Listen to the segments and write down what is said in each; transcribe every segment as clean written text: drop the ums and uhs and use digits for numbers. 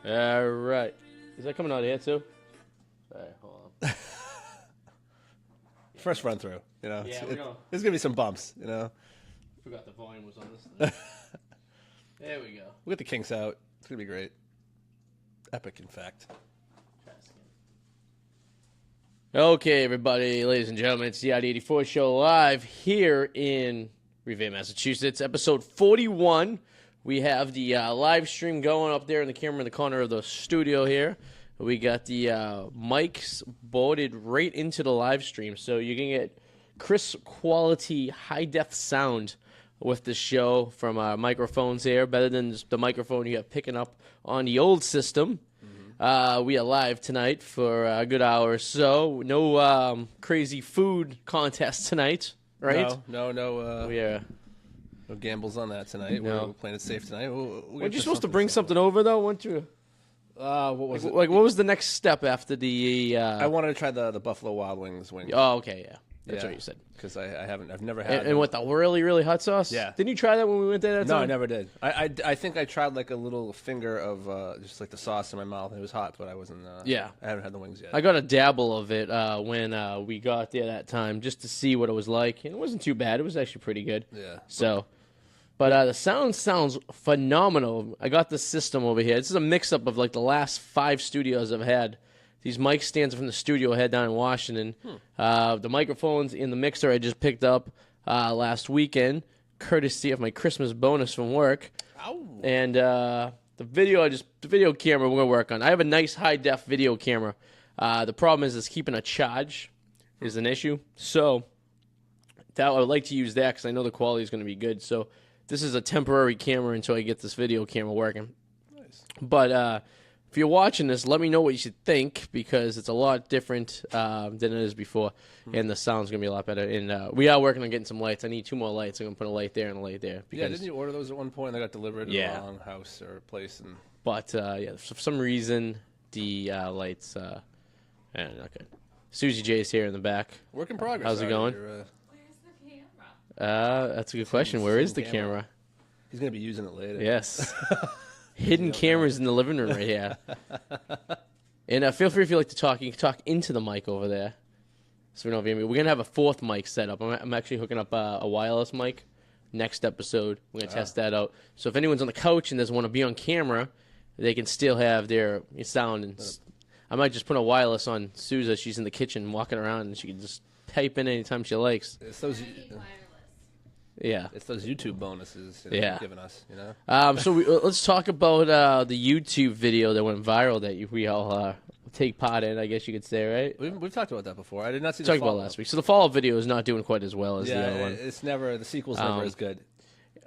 All right. Is that coming out here too? All right, hold on. First run through, Yeah, there's gonna be some bumps, Forgot the volume was on this thing. There we go. We'll get the kinks out. It's gonna be great. Epic, in fact. Okay, everybody, ladies and gentlemen, it's the Arty 84 show live here in Revere, Massachusetts, episode 41. We have the live stream going up there in the camera in the corner of the studio here. We got the mics boarded right into the live stream, so you can get crisp quality, high-def sound with the show from our microphones here, better than the microphone you have picking up on the old system. We are live tonight for a good hour or so. No crazy food contest tonight, right? No. We are. No gambles on that tonight. No. We're playing it safe tonight. Weren't you supposed to bring something over, though? Weren't you? What was it? Like, what was the next step after the... I wanted to try the Buffalo Wild Wings wings. Oh, okay, yeah. That's what you said. Because I've never had And what, the really, really hot sauce? Yeah. Didn't you try that when we went there that No, time? I never did. I think I tried like a little finger of just like the sauce in my mouth. It was hot, but I wasn't... Yeah. I haven't had the wings yet. I got a dabble of it when we got there that time just to see what it was like. And it wasn't too bad. It was actually pretty good. Yeah. So... But the sound sounds phenomenal. I got this system over here. This is a mix-up of like the last 5 studios I've had. These mic stands from the studio I had down in Washington. The microphones in the mixer I just picked up last weekend, courtesy of my Christmas bonus from work. Ow. And the video camera we're gonna work on. I have a nice high-def video camera. The problem is keeping a charge is an issue. So I would like to use that because I know the quality is going to be good. So. This is a temporary camera until I get this video camera working. Nice. But if you're watching this, let me know what you should think because it's a lot different than it is before, and the sound's going to be a lot better. And we are working on getting some lights. I need 2 more lights. I'm going to put a light there and a light there. Yeah, didn't you order those at one point? They got delivered to the wrong house or place. But, for some reason, the lights not good. Susie J is here in the back. Work in progress. How's it going? That's a good question. Where is the camera? He's going to be using it later. Yes. Hidden cameras in the living room right here. And feel free if you like to talk. You can talk into the mic over there. So we don't have any. We're going to have a 4th mic set up. I'm actually hooking up a wireless mic next episode. We're going to test that out. So if anyone's on the couch and doesn't want to be on camera, they can still have their sound. And I might just put a wireless on Sousa. She's in the kitchen walking around, and she can just type in anytime she likes. It's those... Yeah, it's those YouTube bonuses giving us, So let's talk about the YouTube video that went viral that we all take part in, I guess you could say, right? We've talked about that before. I did not see the follow-up. About last week. So the follow-up video is not doing quite as well as the other one. The sequel's never as good.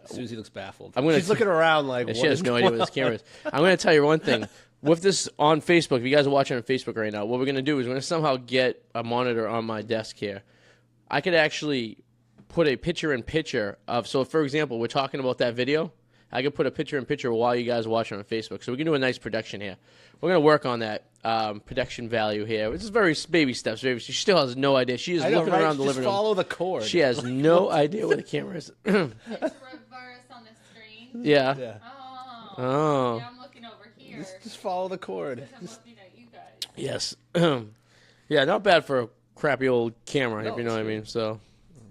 Susie looks baffled. She's looking around like, she has no idea where this camera is. I'm going to tell you one thing. With this on Facebook, if you guys are watching on Facebook right now, what we're going to do is we're going to somehow get a monitor on my desk here. I could actually... put a picture-in-picture of, so for example, we're talking about that video. I could put a picture-in-picture while you guys are watching on Facebook. So we can do a nice production here. We're going to work on that production value here. This is very baby steps. She still has no idea. She is looking around the living room. Just follow the cord. She has no idea where the camera is. It's reverse on the screen. Yeah. Oh. Yeah, I'm looking over here. Just follow the cord. I'm looking at you guys. Yes. Yeah, not bad for a crappy old camera, if you know what I mean. So...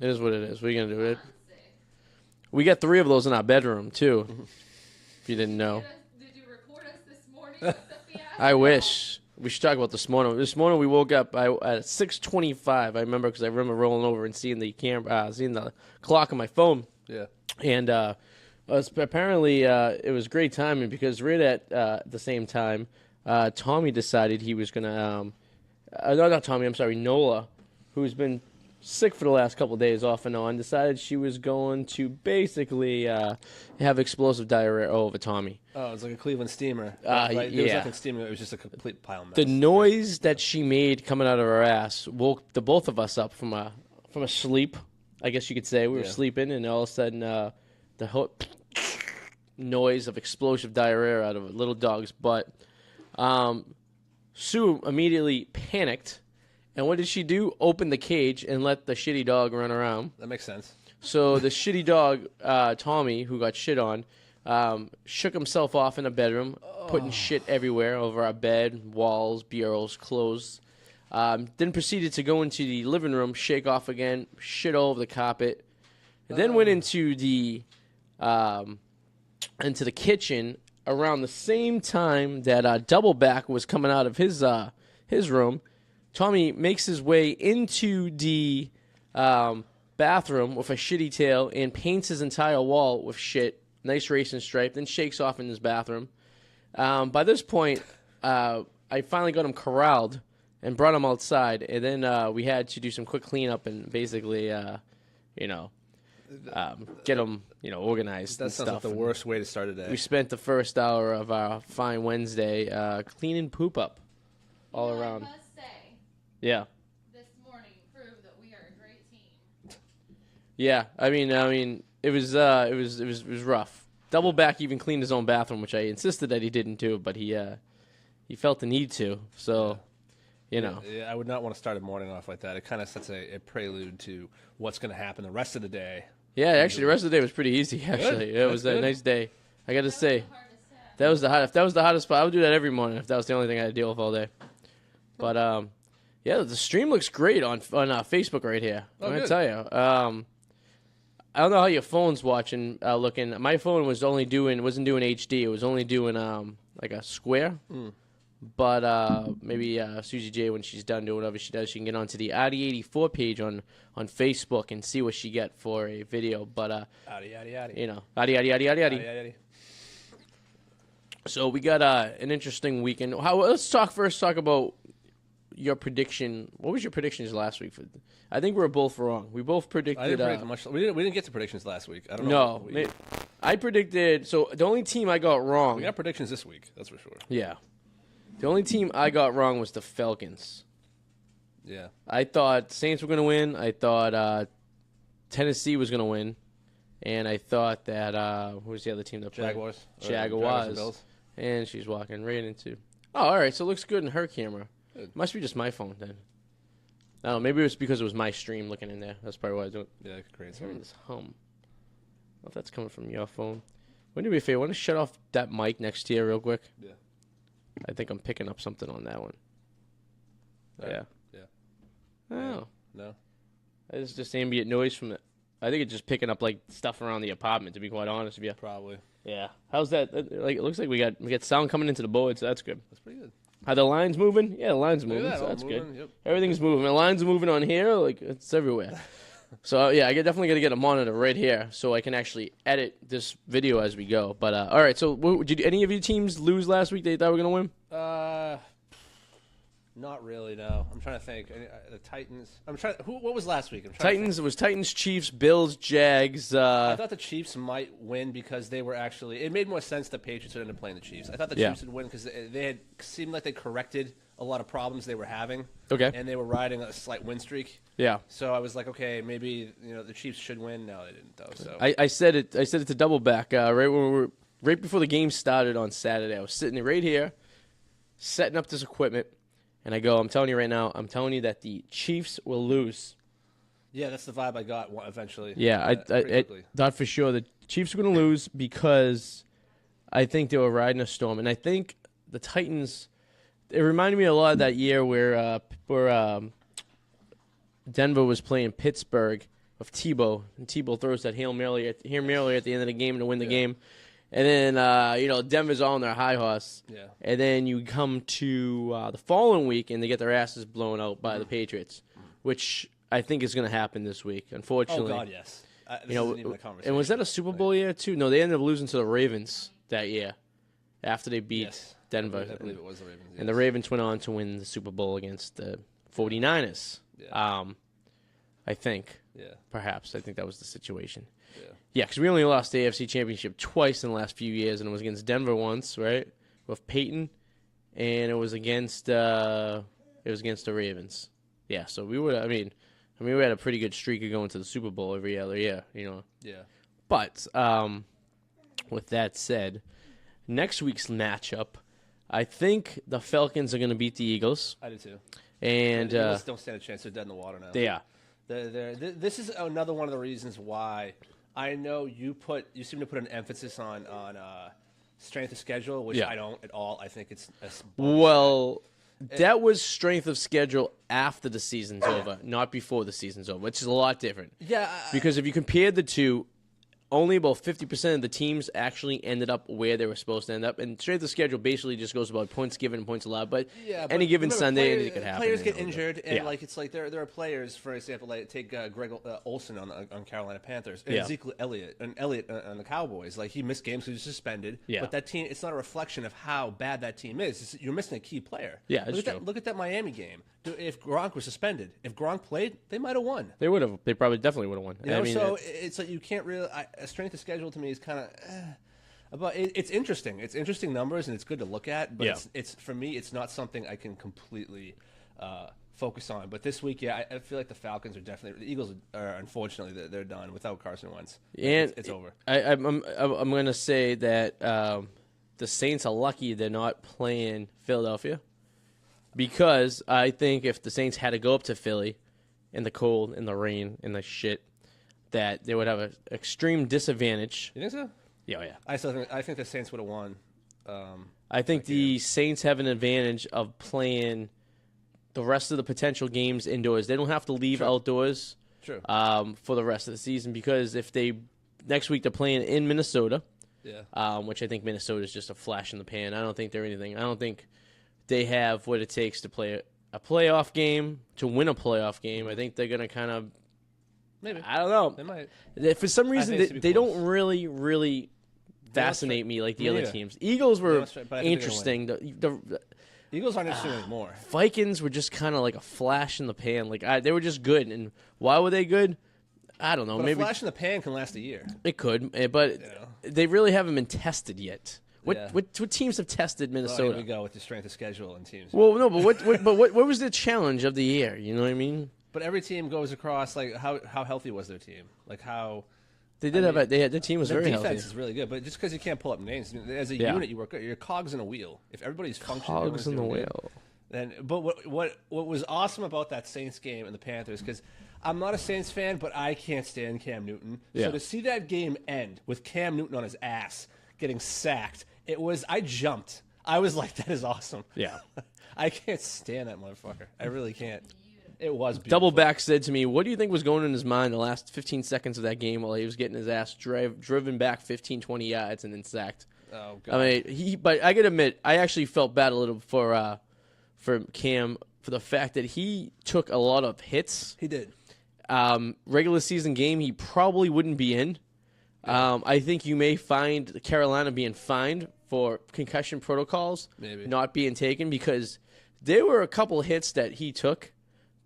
it is what it is. What are you going to do with it? We got 3 of those in our bedroom, too, if you didn't know. Did you record us this morning with the fiasco? I wish. We should talk about this morning. This morning we woke up at 6:25. I remember because I remember rolling over and seeing the camera, seeing the clock on my phone. Yeah. And apparently it was great timing because right at the same time, Tommy decided he was going to not Tommy, I'm sorry, Nola, who's been sick for the last couple of days off and on, decided she was going to basically have explosive diarrhea over Tommy. Oh, it's like a Cleveland steamer. Right? There was nothing steaming. It was just a complete pile of mess. The noise that she made coming out of her ass woke the both of us up from a sleep, I guess you could say. We were sleeping, and all of a sudden the whole noise of explosive diarrhea out of a little dog's butt. Sue immediately panicked. And what did she do? Open the cage and let the shitty dog run around. That makes sense. So the shitty dog, Tommy, who got shit on, shook himself off in the bedroom, putting shit everywhere over our bed, walls, bureaus, clothes. Then proceeded to go into the living room, shake off again, shit all over the carpet. And then went into the kitchen around the same time that Doubleback was coming out of his room. Tommy makes his way into the bathroom with a shitty tail and paints his entire wall with shit, nice racing stripe, then shakes off in his bathroom. By this point, I finally got him corralled and brought him outside, and then we had to do some quick cleanup and basically, get him, organized. That and sounds stuff. like the worst way to start a day. We spent the first hour of our fine Wednesday cleaning poop up all around. I must say, Yeah. this morning proved that we are a great team. Yeah, I mean, it was rough. Doubleback even cleaned his own bathroom, which I insisted that he didn't do, but he felt the need to. So, Yeah, I would not want to start a morning off like that. It kind of sets a prelude to what's going to happen the rest of the day. Yeah, actually, the rest of the day was pretty easy. Actually, it was a nice day. I got to say, The hardest task. that was the hot. If that was the hottest spot, I would do that every morning. If that was the only thing I had to deal with all day. But yeah, the stream looks great on Facebook right here. I'm gonna good. tell you. I don't know how your phone's looking. My phone wasn't doing HD. It was only doing like a square. But maybe Susie J, when she's done doing whatever she does, she can get onto the Arty 84 page on Facebook and see what she get for a video. But Yaddy, yaddy, yaddy. Arty. Yaddy, yaddy. So we got an interesting weekend. Let's talk about your prediction. What was your predictions last week? I think we were both wrong. We both predicted. I didn't predict much. We didn't get to predictions last week. I don't know. No, I predicted. So the only team I got wrong. We got predictions this week. That's for sure. Yeah. The only team I got wrong was the Falcons. Yeah. I thought Saints were going to win. I thought Tennessee was going to win. And I thought that, who was the other team that played? Jaguars. Jaguars. And Bills. And she's walking right into. Oh, all right. So it looks good in her camera. Good. Must be just my phone then. I don't know. Maybe it was because it was my stream looking in there. That's probably why I was doing it. Yeah, great. Hearing this hum. I don't know if that's coming from your phone. Wouldn't it be fair? Want to shut off that mic next to you real quick? Yeah. I think I'm picking up something on that one. Yeah. Yeah. Oh. No. It's just ambient noise from it. I think it's just picking up like stuff around the apartment. To be quite honest with you. Probably. Yeah. How's that? Like it looks like we got sound coming into the board, so that's good. That's pretty good. Are the lines moving? Yeah, the lines moving. Look at So that, that's all good. moving, yep. Everything's moving. The lines are moving on here. Like it's everywhere. So yeah, I definitely got to get a monitor right here so I can actually edit this video as we go. But all right. So did any of your teams lose last week? They thought we were gonna win. Not really. No. I'm trying to think. The Titans. What was last week? Titans. It was Titans, Chiefs, Bills, Jags. I thought the Chiefs might win because they were actually. It made more sense the Patriots would end up playing the Chiefs. I thought the Chiefs would win because they had seemed like they corrected a lot of problems they were having. Okay. And they were riding a slight win streak. Yeah. So I was like, okay, maybe the Chiefs should win. No, they didn't though. So I said it to Doubleback right before the game started on Saturday. I was sitting right here, setting up this equipment, and I go, I'm telling you right now, that the Chiefs will lose. yeah, that's the vibe I got eventually. Yeah, I thought for sure the Chiefs were going to lose because I think they were riding a storm, and I think the Titans. It reminded me a lot of that year where Denver was playing Pittsburgh of Tebow, and Tebow throws that Hail Mary at the end of the game to win the game. And then, Denver's all on their high horse. Yeah. And then you come to the following week, and they get their asses blown out by the Patriots, which I think is going to happen this week, unfortunately. Oh God, yes. This isn't even a conversation. And was that a Super Bowl year, too? No, they ended up losing to the Ravens that year after they beat Denver. I believe it was the Ravens. And the Ravens went on to win the Super Bowl against the 49ers. Yeah. I think. Yeah. Perhaps. I think that was the situation. Yeah. Yeah, because we only lost the AFC Championship twice in the last few years, and it was against Denver once, right, with Peyton, and it was against the Ravens. Yeah, so we would. I mean, we had a pretty good streak of going to the Super Bowl every other year, Yeah. But with that said, next week's matchup, I think the Falcons are going to beat the Eagles. I do too. And the Eagles don't stand a chance. They're dead in the water now. they are. This is another one of the reasons why I know you seem to put an emphasis on strength of schedule, which I don't at all. I think it's well. That was strength of schedule after the season's over, not before the season's over, which is a lot different. Yeah. Because if you compared the two, only about 50% of the teams actually ended up where they were supposed to end up. And strength of schedule basically just goes about points given and points allowed. But any given Sunday, anything could happen. Players get injured, and it's like there are players, for example, like take Greg Olson on Carolina Panthers, and Ezekiel Elliott on the Cowboys. Like he missed games because he was suspended. Yeah. But that team, it's not a reflection of how bad that team is. You're missing a key player. Yeah, that's true. Look at that Miami game. If Gronk was suspended, if Gronk played, they might have won. They would have. They probably definitely would have won. You know, so it's like you can't really. A strength of schedule to me is kind of. But it's interesting. It's interesting numbers and it's good to look at. But it's for me, it's not something I can completely focus on. But this week, I feel like the Falcons are definitely. The Eagles are unfortunately they're done without Carson Wentz. And it's over. I'm going to say that the Saints are lucky they're not playing Philadelphia. Because I think if the Saints had to go up to Philly in the cold, in the rain, in the shit, that they would have an extreme disadvantage. You think so? Yeah. I think the Saints would have won. I think the Saints have an advantage of playing the rest of the potential games indoors. They don't have to leave outdoors for the rest of the season because if next week they're playing in Minnesota, which I think Minnesota is just a flash in the pan. I don't think they're anything. I don't think they have what it takes to play a playoff game, to win a playoff game. I think they're going to kind of maybe. I don't know. They might. For some reason, they don't really fascinate me like the other teams. Eagles were interesting. The Eagles aren't interesting anymore. Vikings were just kind of like a flash in the pan. Like they were just good. And why were they good? I don't know. But maybe a flash in the pan can last a year. It could, but they really haven't been tested yet. What teams have tested Minnesota? Here we go with the strength of schedule and teams. Well, no, but what was the challenge of the year? You know what I mean? But every team goes across like how healthy was their team? Like how they did their team was very healthy. Their defense is really good, but just because you can't pull up names, as a unit you work. You're cogs in a wheel. If everybody's functioning, cogs in the wheel. Then, but what was awesome about that Saints game and the Panthers, because I'm not a Saints fan, but I can't stand Cam Newton. Yeah. So to see that game end with Cam Newton on his ass getting sacked. I jumped. I was like, that is awesome. Yeah. I can't stand that motherfucker. I really can't. It was beautiful. Double Back said to me, what do you think was going in his mind the last 15 seconds of that game while he was getting his ass driven back 15, 20 yards and then sacked? Oh, God. I mean, but I got to admit, I actually felt bad a little for Cam for the fact that he took a lot of hits. He did. Regular season game, he probably wouldn't be in. I think you may find Carolina being fined for concussion protocols not being taken because there were a couple hits that he took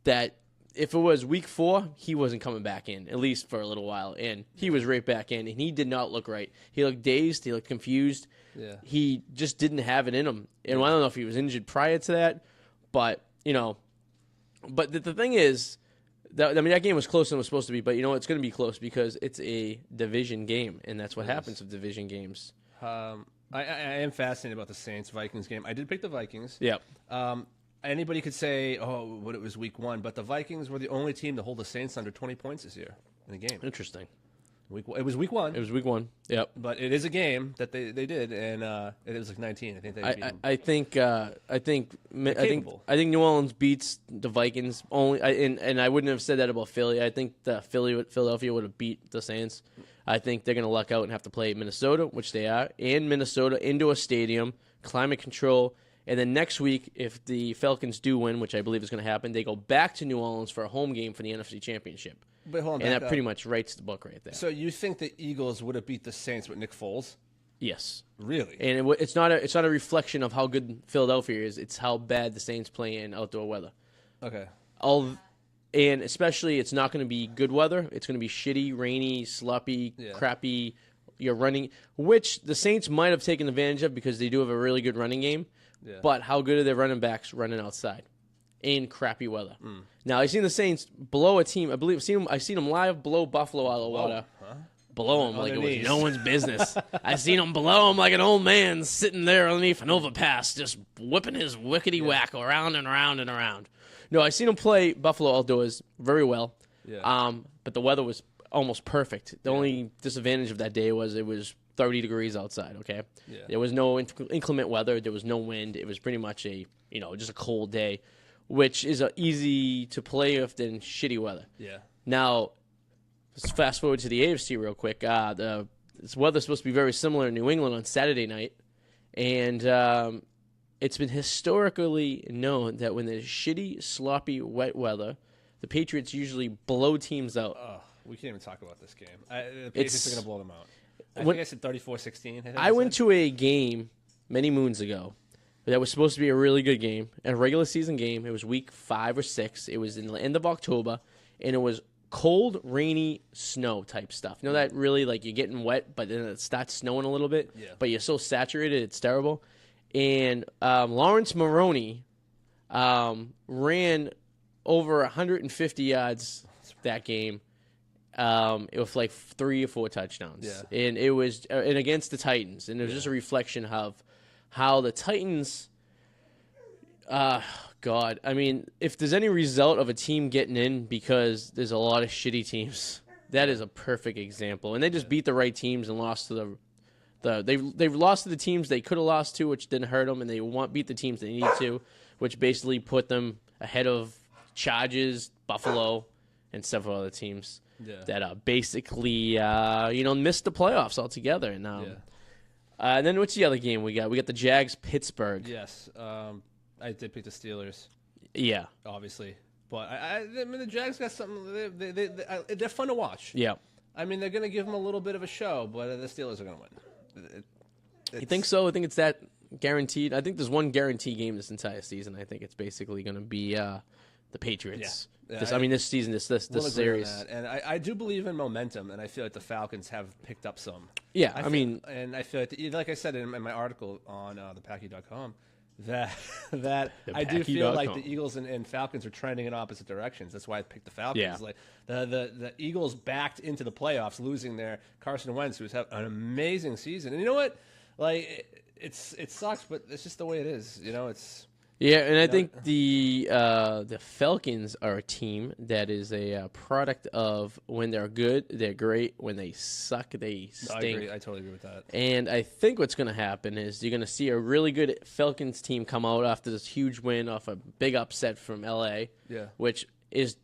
that if it was week 4, he wasn't coming back in, at least for a little while. And he was right back in, and he did not look right. He looked dazed. He looked confused. Yeah. He just didn't have it in him. And I don't know if he was injured prior to that, but, but the thing is, that game was closer than it was supposed to be, but it's going to be close because it's a division game, and that's what happens with division games. I am fascinated about the Saints-Vikings game. I did pick the Vikings. Yep. Anybody could say, it was week 1, but the Vikings were the only team to hold the Saints under 20 points this year in the game. Interesting. It was week 1. It was week 1. Yep. But it is a game that they did, and it was like 19. I think they beat them. I think New Orleans beats the Vikings only, and I wouldn't have said that about Philly. I think Philadelphia would have beat the Saints. I think they're going to luck out and have to play Minnesota, which they are, and Minnesota indoor stadium, climate control. And then next week, if the Falcons do win, which I believe is going to happen, they go back to New Orleans for a home game for the NFC Championship. But hold on, and that pretty much writes the book right there. So you think the Eagles would have beat the Saints with Nick Foles? Yes. Really? And it's not a reflection of how good Philadelphia is. It's how bad the Saints play in outdoor weather. Okay. And especially, it's not going to be good weather. It's going to be shitty, rainy, sloppy, crappy. You're running, which the Saints might have taken advantage of because they do have a really good running game. Yeah. But how good are their running backs running outside in crappy weather? Now, I've seen the Saints blow a team. I believe I've seen them live blow Buffalo out of the water. Blow them like it was no one's business. I seen him blow him like an old man sitting there underneath an overpass, just whipping his wickety whack around and around and around. No, I seen him play Buffalo outdoors very well. Yeah. But the weather was almost perfect. The only disadvantage of that day was it was 30 degrees outside, okay? Yeah. There was no inclement weather. There was no wind. It was pretty much just a cold day, which is easy to play with than shitty weather. Yeah. Now, let's fast forward to the AFC real quick. This weather's supposed to be very similar in New England on Saturday night, and it's been historically known that when there's shitty, sloppy, wet weather, the Patriots usually blow teams out. Oh, we can't even talk about this game. The Patriots are going to blow them out. I think I said 34-16. I went to a game many moons ago that was supposed to be a really good game, a regular season game. It was week 5 or 6. It was in the end of October, and it was cold, rainy, snow type stuff. You know that really, like, you're getting wet, but then it starts snowing a little bit, but you're so saturated, it's terrible. And Lawrence Maroney ran over 150 yards that game. It was like 3 or 4 touchdowns, and it was and against the Titans, and it was just a reflection of how the Titans. God, I mean, if there's any result of a team getting in because there's a lot of shitty teams, that is a perfect example. And they just beat the right teams and lost to they've lost to the teams they could have lost to, which didn't hurt them, and they beat the teams they need to, which basically put them ahead of Chargers, Buffalo, and several other teams that basically missed the playoffs altogether. And then what's the other game we got? We got the Jags Pittsburgh. Yes, I did pick the Steelers. Yeah, obviously, but I mean the Jags got something. They're fun to watch. Yeah, I mean they're going to give them a little bit of a show, but the Steelers are going to win. You think so? I think it's that guaranteed. I think there's one guaranteed game this entire season. I think it's basically going to be the Patriots. Yeah. This season, this series. And I do believe in momentum, and I feel like the Falcons have picked up some. Yeah, and I feel like I said in my article on thepacky.com, that I do feel like the Eagles and Falcons are trending in opposite directions. That's why I picked the Falcons. Yeah. Like the Eagles backed into the playoffs, losing their Carson Wentz, who's had an amazing season. And you know what? Like it sucks, but it's just the way it is. It's. Yeah, and I think the Falcons are a team that is a product of when they're good, they're great. When they suck, they stink. I agree. I totally agree with that. And I think what's going to happen is you're going to see a really good Falcons team come out after this huge win off a big upset from L.A., which is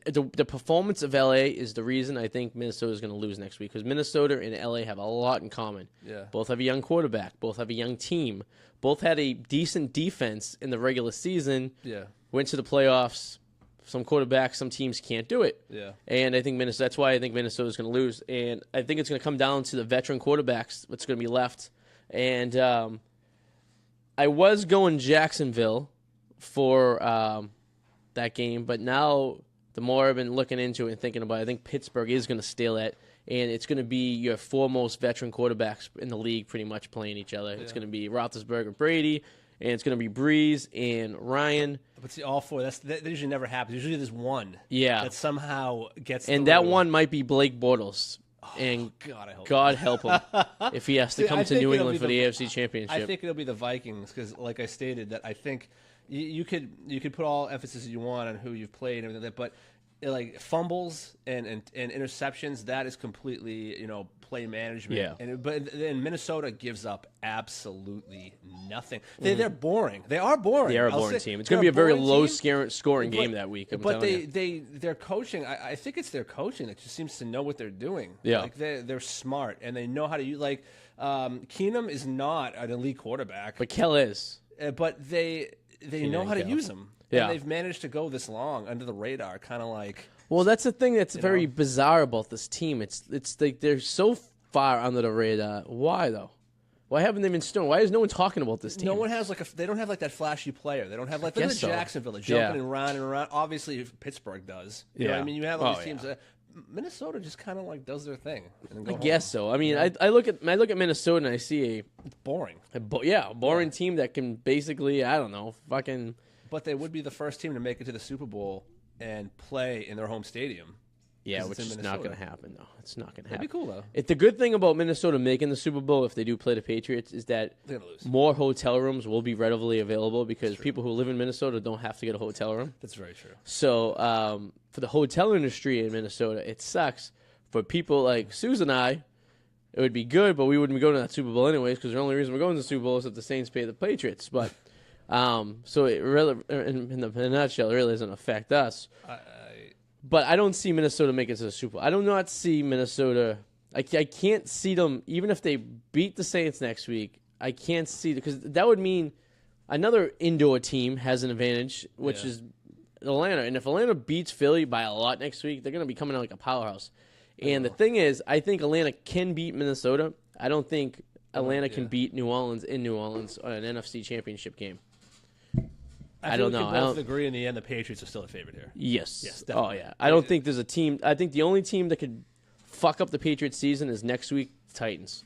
the performance of L.A. is the reason I think Minnesota is going to lose next week, because Minnesota and L.A. have a lot in common. Yeah. Both have a young quarterback. Both have a young team. Both had a decent defense in the regular season. Yeah. Went to the playoffs. Some quarterbacks, some teams can't do it. Yeah. And I think that's why I think Minnesota is going to lose. And I think it's going to come down to the veteran quarterbacks, what's going to be left. And I was going Jacksonville for that game, but now the more I've been looking into it and thinking about it, I think Pittsburgh is going to steal it. And it's going to be your 4 most veteran quarterbacks in the league pretty much playing each other. Yeah. It's going to be Roethlisberger and Brady, and it's going to be Breeze and Ryan. But see, all 4, that usually never happens. Usually there's one that somehow gets and that one might be Blake Bortles. And God help him if he has to come to New England for the AFC Championship. I think it'll be the Vikings because, like I stated, that I think you could put all emphasis you want on who you've played and everything like that, but like fumbles and interceptions, that is completely play management. Yeah. But then Minnesota gives up absolutely nothing. They're boring. They are boring. They are a boring team. It's going to be a very low scoring game that week. But their coaching, I think it's their coaching that just seems to know what they're doing. Yeah. Like they're smart and they know how to use. Like Keenum is not an elite quarterback, but Kell is. But they know how to use him. Yeah. And they've managed to go this long under the radar, kind of like. Well, that's the thing that's very bizarre about this team. It's like they're so far under the radar. Why though? Why haven't they been stoned? Why is no one talking about this team? No one has they don't have like that flashy player. They don't have like Jacksonville jumping and around. Obviously, Pittsburgh does. You know what I mean, you have all these teams. Minnesota just kind of like does their thing. And then I guess so. I mean, I look at Minnesota and I see it's boring. A boring team that can basically fucking. But they would be the first team to make it to the Super Bowl and play in their home stadium. Yeah, which is not going to happen, though. It's not going to happen. That'd be cool, though. The good thing about Minnesota making the Super Bowl, if they do play the Patriots, is that more hotel rooms will be readily available because people who live in Minnesota don't have to get a hotel room. That's very true. So for the hotel industry in Minnesota, it sucks. for people like Susan and I, it would be good, but we wouldn't be going to that Super Bowl anyways because the only reason we're going to the Super Bowl is if the Saints pay the Patriots. But so it really, in a nutshell, it really doesn't affect us. But I don't see Minnesota make it to the Super Bowl. I do not see Minnesota. I can't see them, even if they beat the Saints next week. I can't see, because that would mean another indoor team has an advantage, which is Atlanta. And if Atlanta beats Philly by a lot next week, they're going to be coming out like a powerhouse. And the thing is, I think Atlanta can beat Minnesota. I don't think Atlanta can beat New Orleans in New Orleans on an NFC Championship game. I don't know. I don't agree in the end. The Patriots are still a favorite here. Yes. Definitely. Oh, yeah. I don't think there's a team. I think the only team that could fuck up the Patriots season is next week, Titans.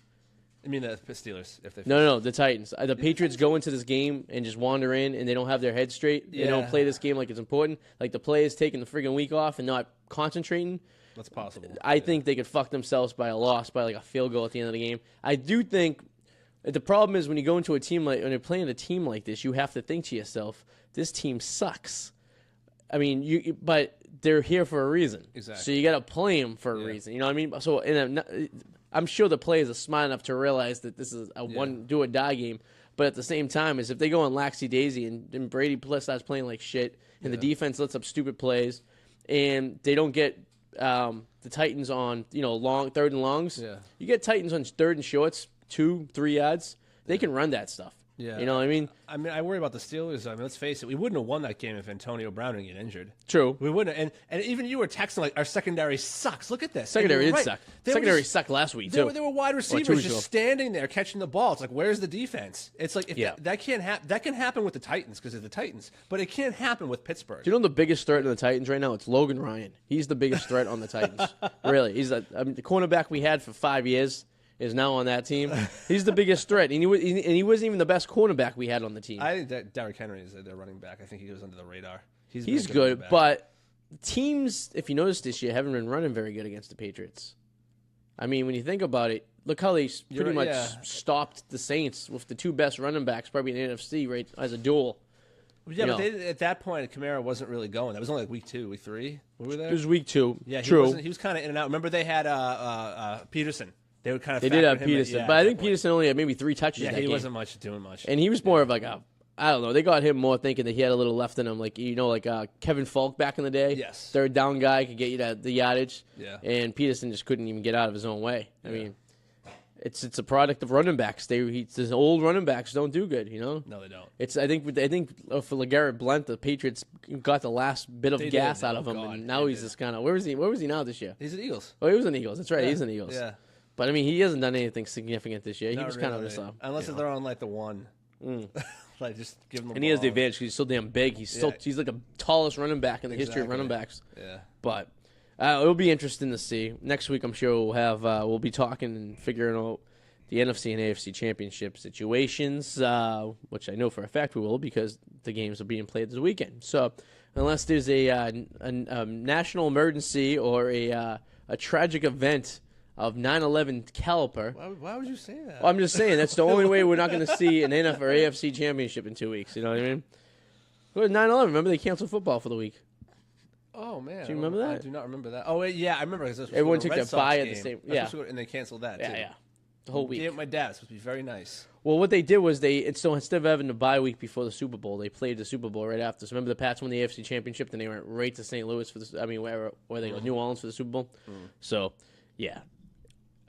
I mean the Steelers. If they No, the Titans. The Patriots go into this game and just wander in, and they don't have their head straight. They don't play this game like it's important. Like the players taking the friggin' week off and not concentrating. That's possible. I think they could fuck themselves by a loss, by like a field goal at the end of the game. I do think the problem is when you go into a team like, when you're playing a team like this, you have to think to yourself, this team sucks. I mean, but they're here for a reason. Exactly. So you got to play them for a reason. You know what I mean? So I'm sure the players are smart enough to realize that this is a one do or die game. But at the same time, is if they go on laxy daisy and Brady starts playing like shit, and the defense lets up stupid plays, and they don't get the Titans on long third and longs. Yeah. You get Titans on third and shorts, 2-3 yards. They can run that stuff. Yeah. You know what I mean? I worry about the Steelers. I mean, let's face it. We wouldn't have won that game if Antonio Brown didn't get injured. True. We wouldn't have. And even you were texting like, our secondary sucks. Look at this. Secondary did right. suck. They Secondary were just, sucked last week, they too. Were wide receivers weeks just ago. standing there catching the ball. It's like, where's the defense? It's like, if Yeah. that can't happen. That can happen with the Titans because of the Titans. But it can't happen with Pittsburgh. Do you know the biggest threat on the Titans right now? It's Logan Ryan. He's the biggest threat on the Titans. Really. He's the cornerback we had for 5 years is now on that team. He's the biggest threat. And he wasn't even the best cornerback we had on the team. I think that Derrick Henry is their running back. I think he goes under the radar. He's good, but teams, if you notice this year, haven't been running very good against the Patriots. I mean, when you think about it, look how they pretty much stopped the Saints with the two best running backs, probably in the NFC, right, as a duel. Yeah, but at that point, Kamara wasn't really going. That was only like week 2, week 3. We were there. It was week 2. Yeah, True. He was kind of in and out. Remember, they had Peterson. They would kind of. They did have Peterson, but I think Peterson only had maybe 3 touches. Yeah, that he game. wasn't doing much. And he was more of like I don't know. They got him more thinking that he had a little left in him, like Kevin Falk back in the day. Yes. Third down guy could get you the yardage. Yeah. And Peterson just couldn't even get out of his own way. I mean, it's a product of running backs. These old running backs don't do good. No, they don't. I think for LeGarrette Blount, the Patriots got the last bit of gas out of him, God, and now he's just kind of where was he now this year? He's an Eagles. Oh, he was an Eagles. That's right. Yeah. He's an Eagles. Yeah. But I mean, he hasn't done anything significant this year. He Not was really. kind of just unless they're on like the one. Like just give him the and ball. he has the advantage because he's so damn big. He's like the tallest running back in the history of running backs. Yeah. But it'll be interesting to see. Next week, I'm sure we'll be talking and figuring out the NFC and AFC championship situations, which I know for a fact we will because the games are being played this weekend. So unless there's a national emergency or a tragic event of 9/11 caliber. Why would you say that? Well, I'm just saying that's the only way we're not going to see an NFL or AFC championship in 2 weeks. You know what I mean? 9/11. Remember they canceled football for the week. Oh man, do you remember that? I do not remember that. Oh yeah, I remember. Everyone took their bye at the same. Yeah, and they canceled that. Yeah, too. yeah. The whole week. Yeah, my dad. It's supposed to be very nice. Well, what they did was instead of having the bye week before the Super Bowl, they played the Super Bowl right after. So remember the Pats won the AFC Championship, then they went right to St. Louis for the. I mean, where they go, New Orleans for the Super Bowl. So, yeah.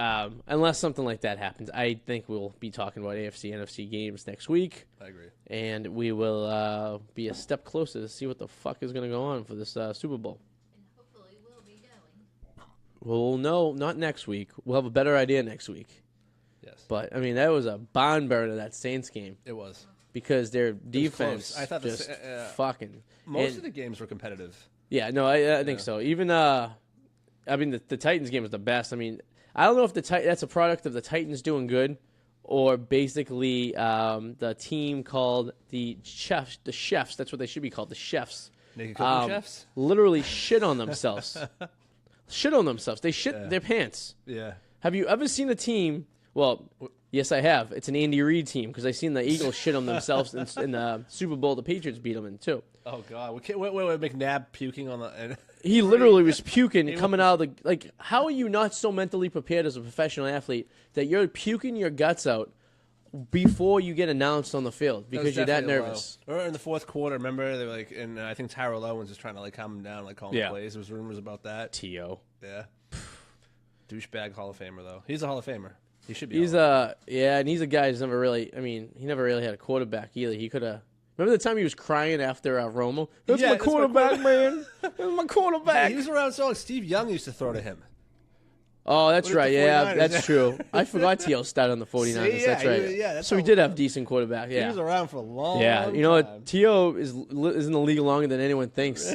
Unless something like that happens, I think we'll be talking about AFC, NFC games next week. I agree. And we will be a step closer to see what the fuck is going to go on for this Super Bowl. And hopefully we'll be going. Well, no, not next week. We'll have a better idea next week. Yes. But, I mean, that was a barn burner, that Saints game. It was. Because their defense I thought just fucking... Most of the games were competitive. Yeah, no, I think so. Even, I mean, the Titans game was the best. I mean, I don't know if that's a product of the Titans doing good or basically the team called the Chefs, that's what they should be called, the Chefs. Naked cooking chefs? Literally shit on themselves. Shit on themselves. They shit their pants. Yeah. Have you ever seen a team Well, yes, I have. It's an Andy Reid team because I seen the Eagles shit on themselves in the Super Bowl. The Patriots beat them in too. Oh God! Wait, McNabb puking on the. He literally was puking coming out of the like. How are you not so mentally prepared as a professional athlete that you're puking your guts out before you get announced on the field because you're that nervous? Or in the fourth quarter, remember they were like, and I think Tyrell Owens was trying to like calm him down, like calling plays. There was rumors about that. T.O. Yeah. Douchebag Hall of Famer though. He's a Hall of Famer. He should be. He's and he's a guy who's never really. I mean, he never really had a quarterback either. He could have. Remember the time he was crying after Romo? That's my quarterback, man. That's my quarterback. He was around so long. Steve Young used to throw to him. Oh, that's right. Yeah, that's true. I forgot T.O. started on the 49ers. See, that's right. So he did have decent quarterback. Yeah, he was around for a long you know what? T.O. is in the league longer than anyone thinks.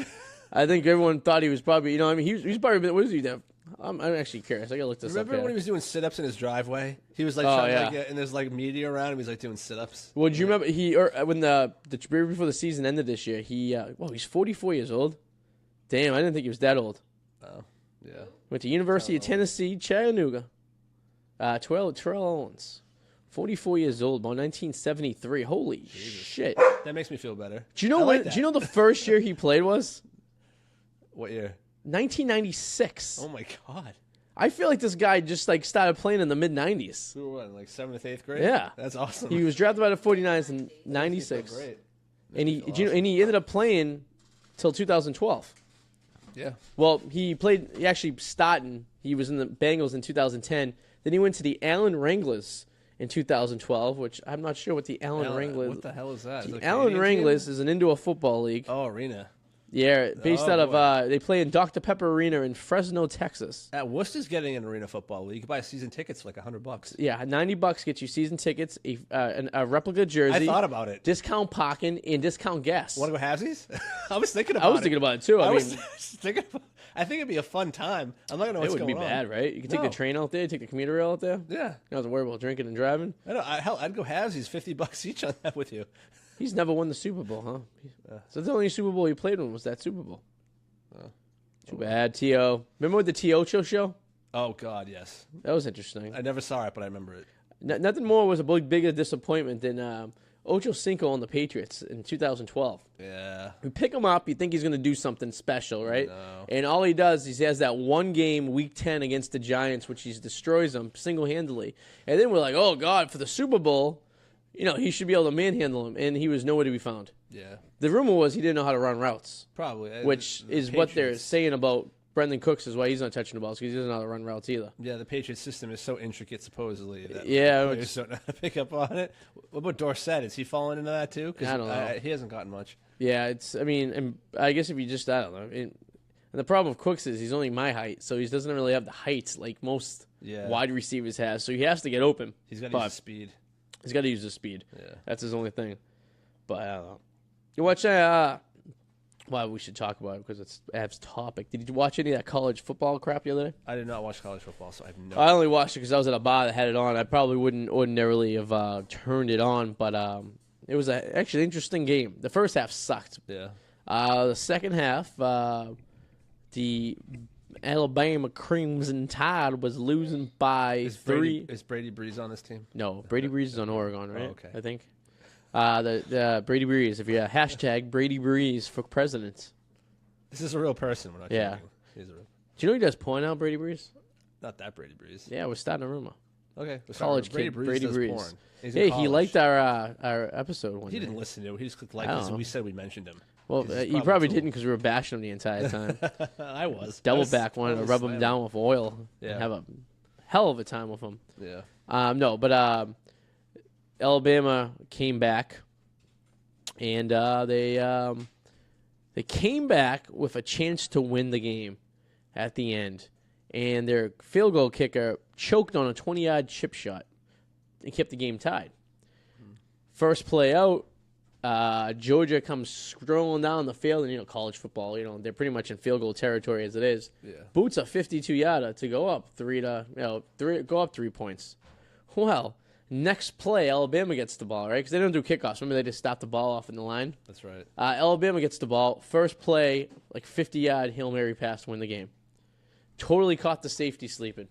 I think everyone thought he was probably, I mean, he's probably been, what is he there? I'm actually curious. I gotta look this up. Remember when he was doing sit-ups in his driveway? He was like, and there's like media around him. He's like doing sit-ups. Well, do you remember when the before the season ended this year? He's 44 years old. Damn, I didn't think he was that old. Oh, yeah. Went to University of Tennessee, Chattanooga. Terrell Owens, 44 years old, about 1973. Holy shit! That makes me feel better. Do you know when? Do you know the first year he played was? What year? 1996. Oh my God! I feel like this guy just like started playing in the mid 90s. You were what, like 7th, 8th grade? Yeah, that's awesome. He was drafted by the 49ers in '96, and he ended up playing till 2012. Yeah. Well, he actually started. He was in the Bengals in 2010. Then he went to the Allen Wranglers in 2012, which I'm not sure what the Allen Wranglers. What the hell is that? The Allen Wranglers is an indoor football league. Oh, arena. Yeah, based out of they play in Dr. Pepper Arena in Fresno, Texas. Worcester's getting an arena football league. You can buy season tickets for like $100. Yeah, $90 gets you season tickets, a replica jersey. I thought about it. Discount parking and discount gas. Want to go halvesies? I was thinking about it. I was thinking about it too. I think it'd be a fun time. I'm not gonna know what's going on. It wouldn't be bad, right? You can take the train out there, take the commuter rail out there. Yeah. You don't have to worry about drinking and driving. I know. Hell, I'd go halvesies, $50 each on that with you. He's never won the Super Bowl, huh? So the only Super Bowl he played in was that Super Bowl. Too bad, T.O. Remember with the T.O. show? Oh, God, yes. That was interesting. I never saw it, but I remember it. Nothing more was a bigger disappointment than Ocho Cinco on the Patriots in 2012. Yeah. You pick him up, you think he's going to do something special, right? No. And all he does is he has that one game, Week 10 against the Giants, which he destroys them single-handedly. And then we're like, oh, God, for the Super Bowl, he should be able to manhandle him. And he was nowhere to be found. Yeah. The rumor was he didn't know how to run routes. Probably. Which is what they're saying about Brendan Cooks is why he's not touching the balls because he doesn't know how to run routes either. Yeah, the Patriots system is so intricate, supposedly, that players don't know how to pick up on it. What about Dorsett? Is he falling into that too? I don't know. He hasn't gotten much. Yeah, and I guess if you just, I don't know. And the problem with Cooks is he's only my height, so he doesn't really have the height like most wide receivers have. So he has to get open. He's got to use his speed. He's got to use his speed. Yeah. That's his only thing. But I don't know. You watch well, we should talk about it because it's Ab's topic. Did you watch any of that college football crap the other day? I did not watch college football, so I have no. I only watched it because I was at a bar that had it on. I probably wouldn't ordinarily have turned it on, but it was actually an interesting game. The first half sucked. Yeah. The second half, the Alabama Crimson Tide was losing by 3. Is Brady Breeze on this team? No, Brady Breeze is on Oregon, right? Oh, okay. I think. The Brady Breeze. If you hashtag Brady Breeze for president. This is a real person. We're not joking. He's a real. Do you know he does porn now, Brady Breeze? Not that Brady Breeze. Yeah, we're starting a rumor. Okay. College Brady kid, Breeze Brady does Breeze. porn. Hey, he liked our episode one He day. didn't listen to it. He just clicked like because we said we mentioned him. Well, he probably didn't because we were bashing him the entire time. I was. Doubleback wanted to rub him down with oil and have a hell of a time with him. Yeah. No, but Alabama came back, and they came back with a chance to win the game at the end, and their field goal kicker choked on a 20-yard chip shot and kept the game tied. First play out, Georgia comes strolling down the field, and college football, they're pretty much in field goal territory as it is. Yeah. Boots a 52-yarder to go up 3 points. Well, next play, Alabama gets the ball, right? Because they don't do kickoffs. Remember, they just stop the ball off in the line. That's right. Alabama gets the ball. First play, like 50-yard Hail Mary pass to win the game. Totally caught the safety sleeping.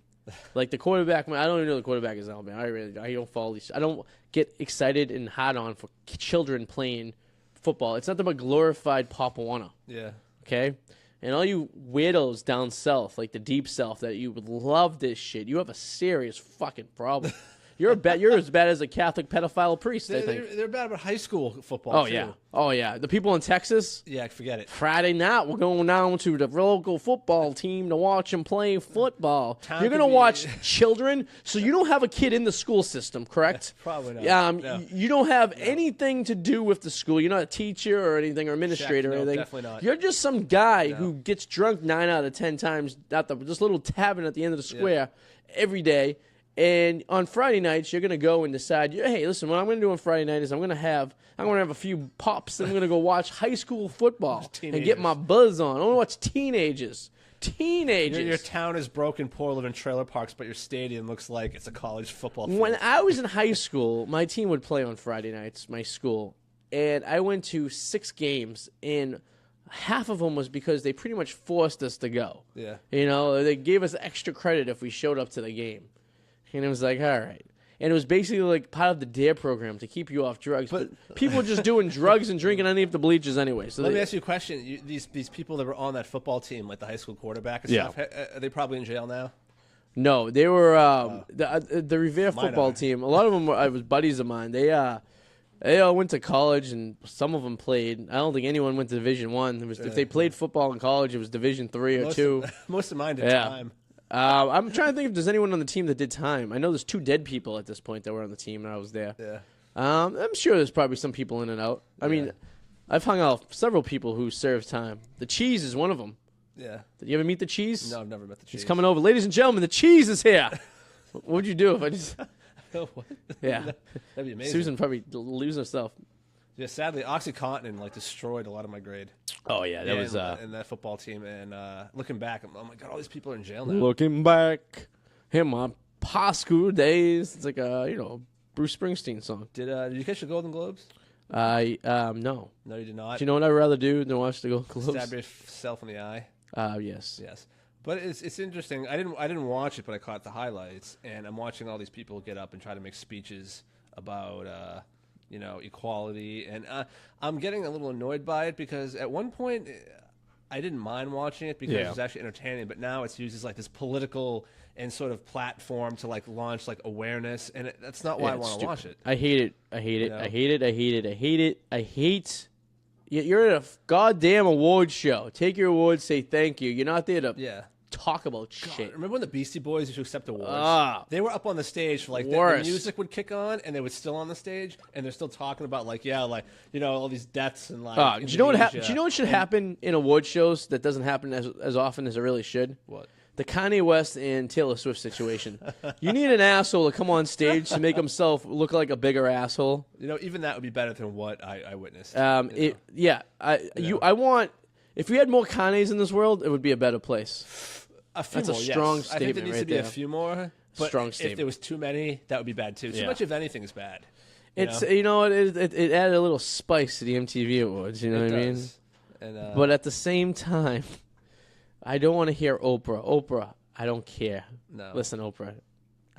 Like the quarterback, I don't even know the quarterback is Alabama. I don't follow these. I don't get excited and hot on for children playing football. It's nothing but glorified Pop Warner. Yeah. Okay? And all you weirdos down south, like the deep south, that you would love this shit, you have a serious fucking problem. You're as bad as a Catholic pedophile priest, I think. They're bad about high school football, Oh, too. yeah. Oh, yeah. The people in Texas, Yeah, forget it. Friday night, we're going down to the local football team to watch them play football. Town You're could going to be- watch children, so you don't have a kid in the school system, correct? Probably not. No. You don't have anything to do with the school. You're not a teacher or anything or administrator no, or anything. definitely not. You're just some guy who gets drunk 9 out of 10 times at this little tavern at the end of the square every day. And on Friday nights, you're gonna go and decide. Hey, listen, what I'm gonna do on Friday night is I'm gonna have a few pops. And I'm gonna go watch high school football and get my buzz on. I want to watch teenagers. Your town is broken, poor, live in trailer parks, but your stadium looks like it's a college football field. When I was in high school, my team would play on Friday nights. My school, and I went to 6 games, and half of them was because they pretty much forced us to go. Yeah. You know, they gave us extra credit if we showed up to the game. And it was like, all right. And it was basically like part of the DARE program to keep you off drugs. But people were just doing drugs and drinking underneath the bleachers anyway. So Let me ask you a question. These people that were on that football team, like the high school quarterback and stuff, are they probably in jail now? No, they were the Revere football team. A lot of them was buddies of mine. They all went to college, and some of them played. I don't think anyone went to Division I. If they played football in college, it was Division III or II. Most of mine did time. I'm trying to think if there's anyone on the team that did time. I know there's 2 dead people at this point that were on the team, and I was there. Yeah. I'm sure there's probably some people in and out. I mean, I've hung out with several people who served time. The Cheese is one of them. Yeah. Did you ever meet the Cheese? No, I've never met the Cheese. He's coming over. Ladies and gentlemen, the Cheese is here. What would you do if I just... What? Yeah. That'd be amazing. Susan probably lose herself. Yeah, sadly, OxyContin destroyed a lot of my grade. Oh, yeah. That was... in that football team. And looking back, oh my God, all these people are in jail now. Looking back in my high school days. It's like a, Bruce Springsteen song. Did you catch the Golden Globes? No. No, you did not. Do you know what I'd rather do than watch the Golden Globes? Stab yourself in the eye. Yes. Yes. But it's interesting. I didn't watch it, but I caught the highlights, and I'm watching all these people get up and try to make speeches about equality, and I'm getting a little annoyed by it because at one point I didn't mind watching it because it was actually entertaining, but now it's used as this political and sort of platform to launch awareness, and that's not why I want to watch it. I hate it. I hate it. I hate it. I hate it. I hate it. I hate. You're at a goddamn award show. Take your awards. Say thank you. You're not there to talk about shit. Remember when the Beastie Boys used to accept awards? They were up on the stage for the music would kick on, and they were still on the stage, and they're still talking about all these deaths and do you know what? Do you know what should happen in award shows that doesn't happen as often as it really should? What? The Kanye West and Taylor Swift situation. You need an asshole to come on stage to make himself look like a bigger asshole. Even that would be better than what I witnessed. I want. If we had more Kanyes in this world, it would be a better place. That's a strong statement. I think there needs to be a few more. But strong if statement. there was too many, that would be bad too. Too much of anything is bad. It added a little spice to the MTV Awards. You know what I mean? And, but at the same time, I don't want to hear Oprah. Oprah, I don't care. No. Listen, Oprah,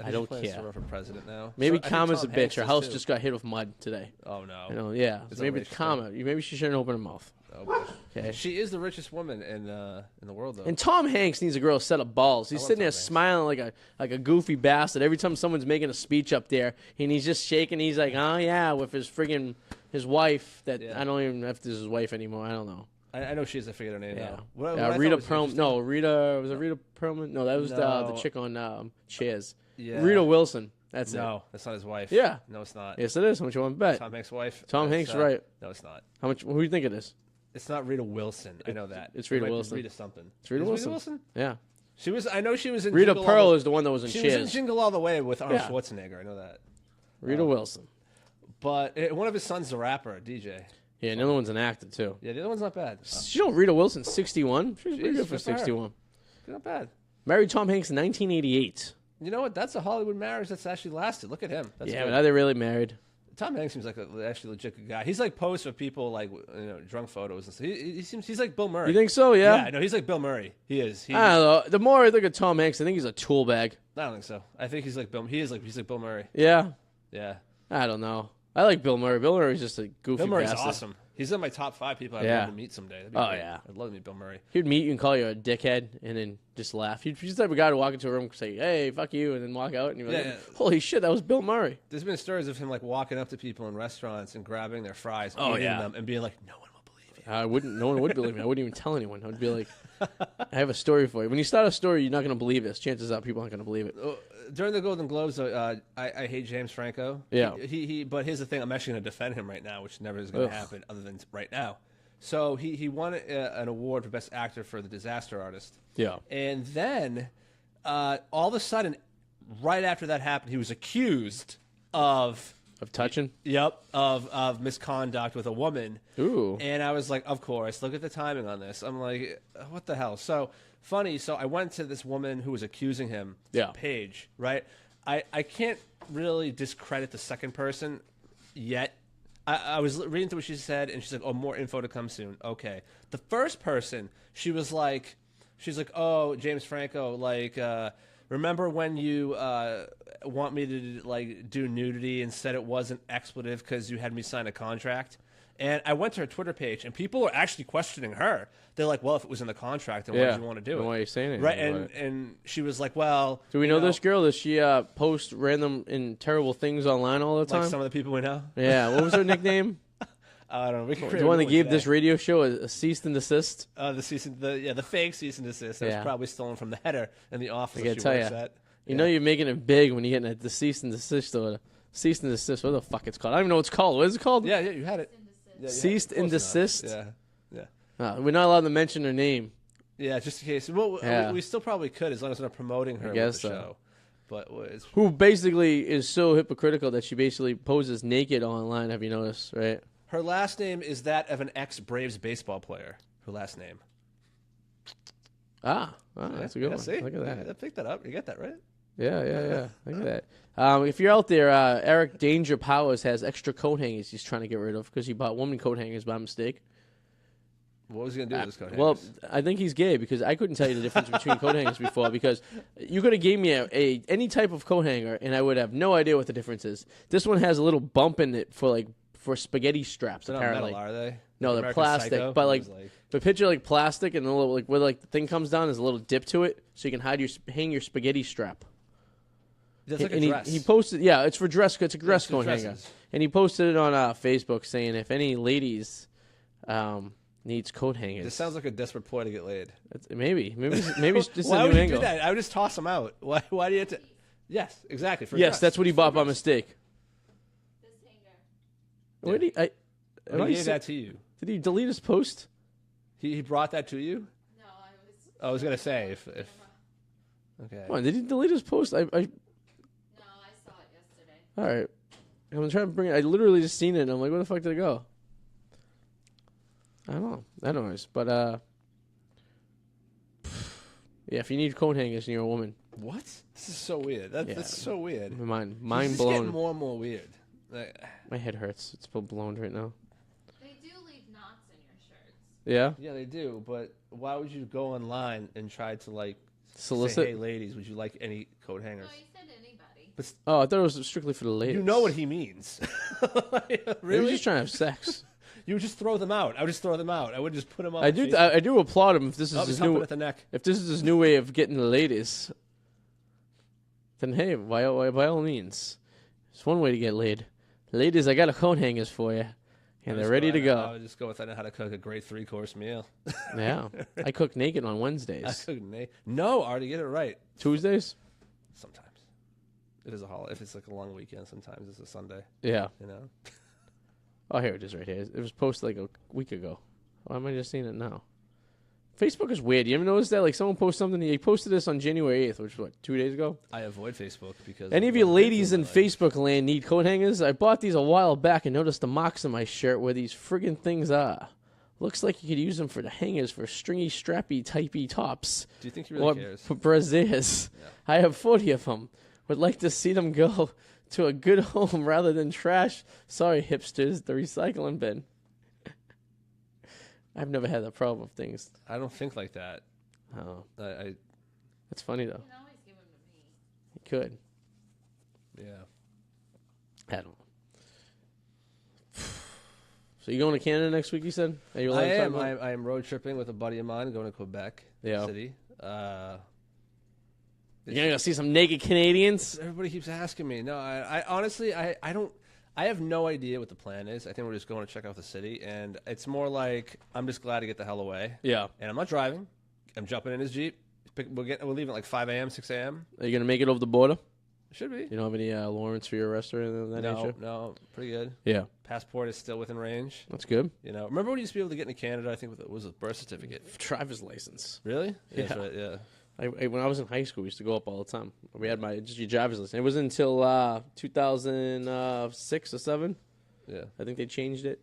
I don't care. For president now. Maybe So, Karma's a Tom bitch. Hanks Her is house too. just got hit with mud today. Oh no. Maybe it's Karma. Maybe she shouldn't open her mouth. Oh, boy. Okay. She is the richest woman in the world, though. And Tom Hanks needs a girl set of balls. He's sitting there smiling like a goofy bastard every time someone's making a speech up there, and he's just shaking. He's like, oh yeah, with his wife. I don't even know if this is his wife anymore. I don't know. I know she is. I forget her name now. Rita Perlman. No, Rita. Was it Rita Perlman? No, that was the chick on Cheers. Yeah. Rita Wilson. That's it. No, that's not his wife. Yeah. No, it's not. Yes, it is. How much you want to bet? Tom Hanks' wife. Tom Hanks, right. No, it's not. How much? Who do you think it is? It's not Rita Wilson. I know that. It's Rita It might be Wilson. Rita something. It's Rita Is Wilson. Rita Wilson? Yeah. She was. I know she was in. Rita Jingle Pearl All the, is the one that was in She Cheers. was in Jingle All the Way with Arnold Yeah. Schwarzenegger. I know that. Rita Wilson. But one of his sons is a rapper, DJ. Yeah, and the other one's an actor too. Yeah, the other one's not bad. You know, Rita Wilson's 61. She's pretty good for good for her. 61. Not bad. Married Tom Hanks in 1988. You know what? That's a Hollywood marriage that's actually lasted. Look at him. That's Yeah, good. but are they really married? Tom Hanks seems like actually legit good guy. He's like posts of people like drunk photos and stuff. He's like Bill Murray. You think so? Yeah. Yeah, no, he's like Bill Murray. He is. I don't know. The more I look at Tom Hanks, I think he's a tool bag. I don't think so. I think he's like Bill. He's like Bill Murray. Yeah. Yeah. I don't know. I like Bill Murray. Bill Murray's just a goofy Bill Murray's bastard. awesome. He's in my top 5 people I'd love to meet someday. That'd be great. Yeah. I'd love to meet Bill Murray. He'd meet you and call you a dickhead and then just laugh. He's the type of guy to walk into a room and say, "Hey, fuck you," and then walk out and you're like, "Holy shit, that was Bill Murray." There's been stories of him like walking up to people in restaurants and grabbing their fries, Oh, eating yeah. them, and being like, "No one will believe you." I wouldn't. No one would believe me. I wouldn't even tell anyone. I would be like, "I have a story for you." When you start a story, you're not going to believe this. Chances are, people aren't going to believe it. During the Golden Globes, I hate James Franco. Yeah. He. But here's the thing: I'm actually going to defend him right now, which never is going to happen, other than right now. So he won an award for Best Actor for The Disaster Artist. Yeah. And then, all of a sudden, right after that happened, he was accused of touching. Yep, of misconduct with a woman. Ooh. And I was like, of course. Look at the timing on this. I'm like, what the hell? So funny. So I went to this woman who was accusing him. Yeah. Paige. Right. I can't really discredit the second person yet. I was reading through what she said, and she's like, "Oh, more info to come soon." Okay. The first person, she's like, "Oh, James Franco, like, remember when you want me to like do nudity and said it wasn't expletive because you had me sign a contract?" And I went to her Twitter page, and people are actually questioning her. They're like, "Well, if it was in the contract, then why did you want to do it?" Why are you saying it? Right? And she was like, "Well, do we know this girl? Does she post random and terrible things online all the time? like some of the people we know?" Yeah. What was her nickname? I don't know. We can Do you want to give this radio show a cease and desist? The fake cease and desist that was probably stolen from the header in the office. I gotta she tell works you, at. You know you're making it big when you're getting the cease and desist or the cease and desist. What the fuck it's called? I don't even know what it's called. What is it called? Yeah, you had it. Yeah, Ceased and close desist. enough. Yeah. We're not allowed to mention her name. Yeah, just in case. Well, Yeah. we still probably could as long as we're not promoting her with the guess so. show. But it's, Who basically is so hypocritical that she basically poses naked online. Have you noticed? Right. her last name is that of an ex-Braves baseball player. Her last name. That's a good one. See? Look at that. I picked that up. You get that right? Yeah. Look at that. If you're out there, Eric Danger Powers has extra coat hangers he's trying to get rid of because he bought woman coat hangers by mistake. What was he going to do with this coat Well, hangers? I think he's gay because I couldn't tell you the difference between coat hangers before because you could have gave me any type of coat hanger and I would have no idea what the difference is. This one has a little bump in it for spaghetti straps. They're not apparently, metal, are they? no, they're American plastic. Psycho? But It was the picture plastic and the little where the thing comes down is a little dip to it, so you can hang your spaghetti strap. That's like And a dress. he posted, it's for dress. It's a dress coat hanger, dresses. and he posted it on Facebook saying if any ladies needs coat hangers, This sounds like a desperate ploy to get laid. maybe it's just Why a would new you angle. do that? I would just toss them out. Why do you have to? Yes, exactly. For a Yes, dress. that's what he bought by mistake. This hanger. Where did He gave that to you. Did he delete his post? He brought that to you. No, I was gonna say if okay. Come on, did he delete his post? No, I saw it yesterday. All right. I'm trying to bring it. I literally just seen it, and I'm like, where the fuck did it go? I don't know. Anyways, but yeah, if you need coat hangers and you're a woman, What? This is so weird. That's so weird. mind This is blown. getting more and more weird. Like, My head hurts. It's blown right now. They do leave knots in your shirts. Yeah. yeah, they do. But why would you go online and try to Solicit. say, "Hey, ladies, would you like any coat hangers?" No, you said anybody. But Oh, I thought it was strictly for the ladies. you know what he means. Maybe Really? he's just trying to have sex. You would just throw them out. I would just throw them out. I would just put them on. I do. I do applaud him if this is he's his humping new. at the neck. If this is his new way of getting the ladies, then hey, by all means, it's one way to get laid. Ladies, I got a coat hangers for you, and they're ready to I go. would just go with I know how to cook a great 3-course meal. Yeah, I cook naked on I Wednesdays, cook no, Arty, get it right. Tuesdays. Sometimes it is a holiday. If it's like a long weekend, sometimes it's a Sunday. Yeah. You know. Oh, here it is, right here. It was posted like a week ago. Why am I just seeing it now? Facebook is weird. You ever notice that? Like someone posted something. He posted this on January 8th, which was 2 days ago. I avoid Facebook because Any of you ladies in Facebook land need coat hangers? I bought these a while back and noticed the marks on my shirt where these friggin' things are. Looks like you could use them for the hangers for stringy, strappy, typey tops. Do you think he really or cares? for brassieres. I have 40 of them. Would like to see them go to a good home rather than trash. Sorry, hipsters, the recycling bin. I've never had that problem with things. I don't think like that. Oh, I that's funny though. You can always give them to me. You could. yeah. I don't know. So you going to Canada next week? You said? Are you allowed I to talk am. about it? I am road tripping with a buddy of mine, going to Quebec Yeah. City. You're gonna go see some naked Canadians? Everybody keeps asking me. No, I honestly, I don't. I have no idea what the plan is. I think we're just going to check out the city, and it's more like I'm just glad to get the hell away. Yeah. And I'm not driving. I'm jumping in his Jeep. We're leaving at like 5 a.m., 6 a.m. Are you gonna make it over the border? Should be. You don't have any warrants for your arrest or anything of that nature? No, pretty good. Yeah. Passport is still within range. That's good. You know, remember when you used to be able to get into Canada? I think with it was a birth certificate. Driver's license. Really? Yeah. That's right, yeah. When I was in high school, we used to go up all the time. We had just your driver's license. It wasn't until 2006 or 7. Yeah. I think they changed it.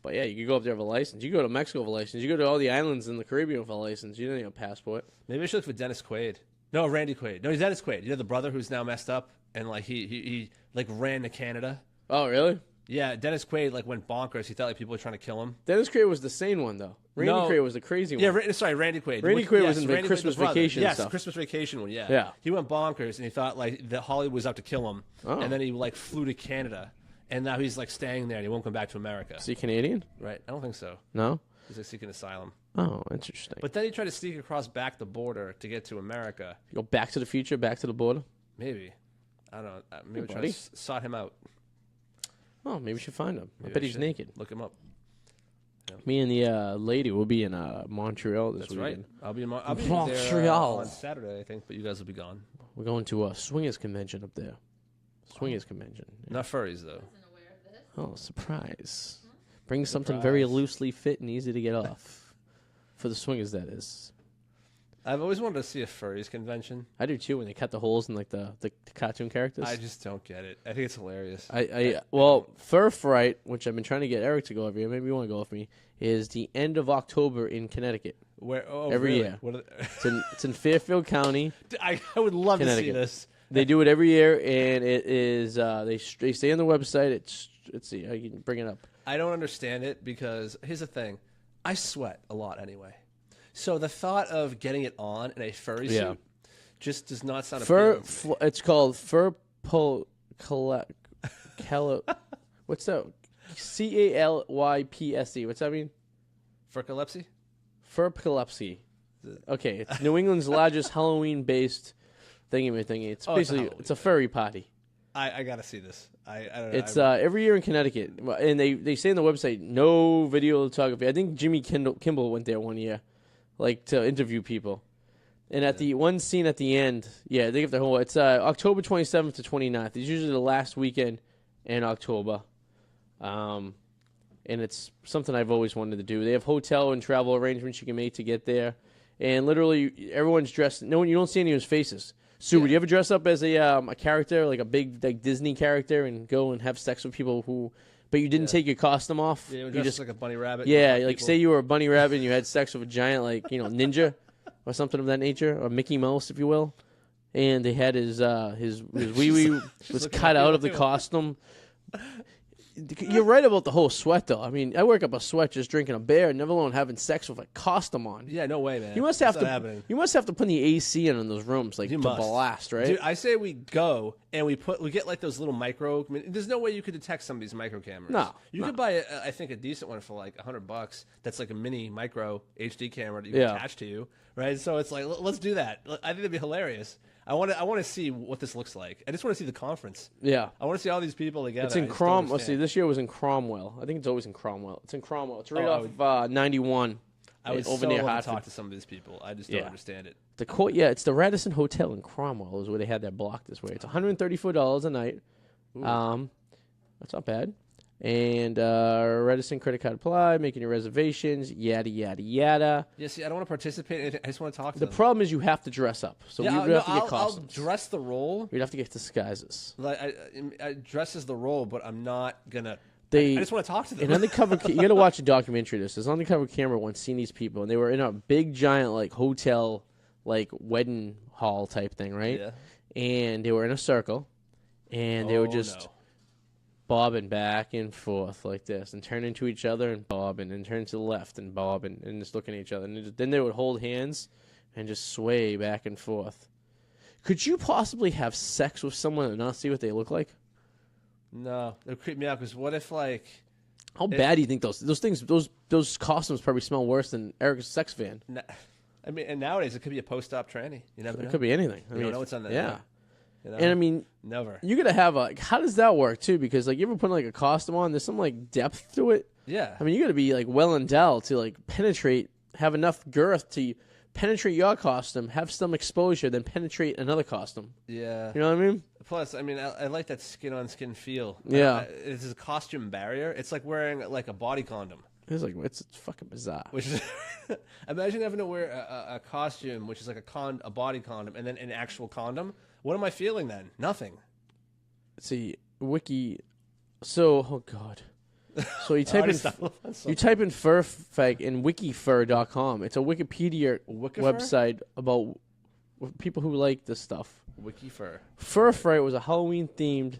But yeah, you could go up there with a license. You go to Mexico with a license. You go to all the islands in the Caribbean with a license. You don't need a passport. Maybe I should look for Dennis Quaid. No, Randy Quaid. No, he's Dennis Quaid. You know the brother who's now messed up and like he like ran to Canada. Oh, really? Yeah, Dennis Quaid like went bonkers. He thought like people were trying to kill him. Dennis Quaid was the sane one, though. Randy No. Quaid was the crazy one. Yeah, sorry, Randy Quaid. Randy Quaid was in the Randy Quaid, Christmas brother. Vacation Yes, stuff. Christmas Vacation one. Yeah, Yeah. He went bonkers and he thought like that Hollywood was out to kill him, Oh. and then he like flew to Canada, and now he's like staying there and he won't come back to America. Is he Canadian? Right? I don't think so. No? He's like seeking asylum. Oh, interesting. But then he tried to sneak across back the border to get to America. Go back to the future, back to the border? Maybe. I don't know. Maybe Hey, try buddy. to sort him out. Oh, maybe we should find him. I Maybe bet I he's should. naked. Look him up. Me and the lady will be in Montreal this That's right. weekend. I'll be there Montreal. on Saturday, I think, but you guys will be gone. We're going to a swingers convention up there. Swingers convention. Not furries, though. Wasn't aware of this. Oh, surprise. Bring something very Surprise. loosely fit and easy to get off. For the swingers, that is. I've always wanted to see a furries convention. I do too, when they cut the holes in like the cartoon characters. I just don't get it. I think it's hilarious. Well, Fur Fright, which I've been trying to get Eric to go every year, maybe you want to go with me, is the end of October in Connecticut. Where every really? year. What are It's in Fairfield County. I would love to see Connecticut. this. They do it every year, and it is they stay on the website. Let's see, I can bring it up. I don't understand it because here's the thing. I sweat a lot anyway. So the thought of getting it on in a furry Yeah. suit just does not sound Fur. appealing. It's called Fur What's that? CALYPSE. What's that mean? Furcolepsy? Furpilepsy. Okay, it's New England's largest Halloween-based thingy. It's It's a basically Halloween it's a furry party. I gotta see this. I don't know. It's every year in Connecticut, and they say on the website no videography. I think Jimmy Kimball went there one year, like to interview people. And at the one scene at the end, yeah, they give the whole. It's October 27th to 29th. It's usually the last weekend in October, and it's something I've always wanted to do. They have hotel and travel arrangements you can make to get there, and literally everyone's dressed. No one, you don't see any of his faces. Sue, would you ever dress up as a character, like a big like Disney character, and go and have sex with people who, but you didn't take your costume off? Yeah, you just like a bunny rabbit. yeah, and like people. say you were a bunny rabbit and you had sex with a giant like ninja or something of that nature, or Mickey Mouse, if you will, and they had his wee wee was looking cut at out you of the too. costume. You're right about the whole sweat, though. I mean, I work up a sweat just drinking a beer, never alone having sex with a costume on. Yeah, no way, man. You must have That's to. not happening. You must have to put the AC in those rooms, like You to must. blast, right? Dude, I say we go and we get like those little micro. There's no way you could detect some of these micro cameras. No, you no. could buy I think a decent one for like $100. That's like a mini micro HD camera that you Yeah. can attach to you, right? So it's like let's do that. I think that'd be hilarious. I want to see what this looks like. I just want to see the conference. Yeah. I want to see all these people together. It's in I just don't Cromwell. Let's see, understand. this year was in Cromwell. I think it's always in Cromwell. It's in Cromwell. It's right Oh, I off of 91. I would over so near love to Hartford. talk to some of these people. I just don't Yeah. understand it. The court, yeah, it's the Radisson Hotel in Cromwell is where they had that block this way. It's $134 a night. That's not bad. And Radisson credit card apply, making your reservations, yada yada yada. Yeah, see, I don't want to participate in anything. I just want to talk to The them. problem is you have to dress up, so yeah, we'd have to get I'll costumes. dress the role. We'd have to get disguises. Like I dress as the role, but I'm not gonna. They I just want to talk to them. an undercover. You got to watch a documentary. This there's an undercover camera once seen these people, and they were in a big giant like hotel, like wedding hall type thing, right? Yeah. And they were in a circle, and they were Oh, just no. bobbing back and forth like this, and turn into each other and bobbing, and turn to the left and bobbing, and just looking at each other. And then they would hold hands and just sway back and forth. Could you possibly have sex with someone and not see what they look like? No, it would creep me out because what if like How bad do you think those costumes probably smell worse than Eric's sex van? I mean, and nowadays it could be a post-op tranny. You never know. It could be anything. I You mean, don't know what's on the yeah. You know? And I mean, never. you're gonna have how does that work too? Because like you ever put like a costume on, there's some like depth to it. Yeah. I mean, you got to be like well endowed to like penetrate, have enough girth to penetrate your costume, have some exposure, then penetrate another costume. Yeah. You know what I mean? Plus, I mean, I like that skin-on-skin feel. Yeah. It's a costume barrier. It's like wearing like a body condom. It's fucking bizarre. Which is, imagine having to wear a costume, which is like a body condom, and then an actual condom. What am I feeling then? Nothing. See, wiki. So, oh god. So you type Arty, you type in fur fag in wikifur.com. It's a Wikipedia website about people who like this stuff. Wiki fur. Fur Fright was a Halloween-themed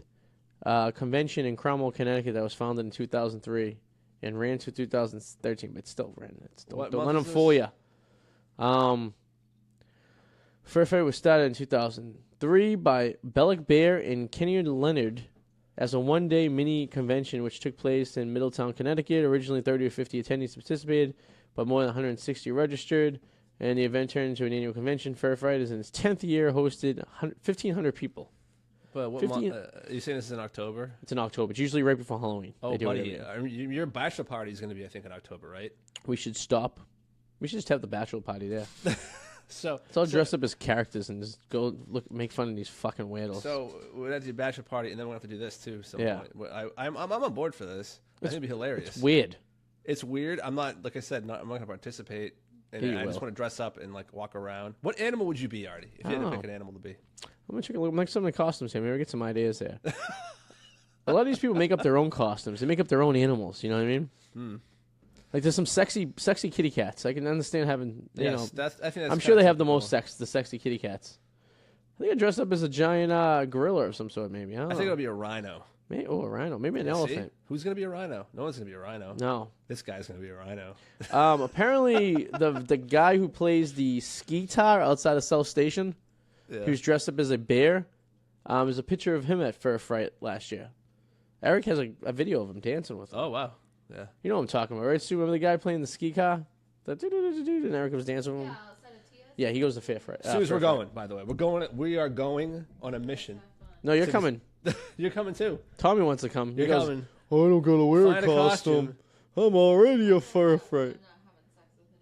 convention in Cromwell, Connecticut that was founded in 2003 and ran to 2013, but still ran. Don't let them fool you. Fur Fright was started in 2003 by Bellick Bear and Kenny Leonard as a one-day mini convention which took place in Middletown, Connecticut. Originally 30 or 50 attendees participated, but more than 160 registered. And the event turned into an annual convention. Fur Fright is in its 10th year, hosted 1,500 people. But what 15 month? Are you saying this is in October? It's in October. It's usually right before Halloween. Oh, They do it buddy, every year. I mean, your bachelor party is going to be, I think, in October, right? We should stop. We should just have the bachelor party there. So Let's all dress up as characters and just go make fun of these fucking weirdos. So we'll have to do bachelor party, and then we'll have to do this too. So Yeah. I'm on board for this. I think it'd be hilarious. It's weird. It's weird. I'm not, like I said, I'm not going to participate. And Yeah, you I just will. want to dress up and like walk around. What animal would you be, Artie? If you had to pick an animal to be, I'm gonna check a look. Make some of the costumes here. Maybe get some ideas there. A lot of these people make up their own costumes. They make up their own animals. You know what I mean? Like there's some sexy kitty cats. I can understand having. You know, I think that's I'm sure they have the most the sexy kitty cats. I think I dressed up as a giant gorilla of some sort. Maybe I don't know. I think it'll be a rhino. Maybe, a rhino. Maybe an See? elephant. Who's going to be a rhino? No one's going to be a rhino. No. This guy's going to be a rhino. Apparently, the guy who plays the ski-tar outside of South Station, Yeah. who's dressed up as a bear, there's a picture of him at Fur Fright last year. Eric has a video of him dancing with him. Oh, wow. Yeah. You know what I'm talking about, right? Stu, remember the guy playing the ski car? And Eric was dancing with him? Yeah, he goes to Fur Fright. As soon as we're going, by the way. We are going on a mission. No, you're coming. You're coming too. Tommy wants to come. You're he goes, coming. I don't gotta wear Find a costume. I'm already a Fur Fright.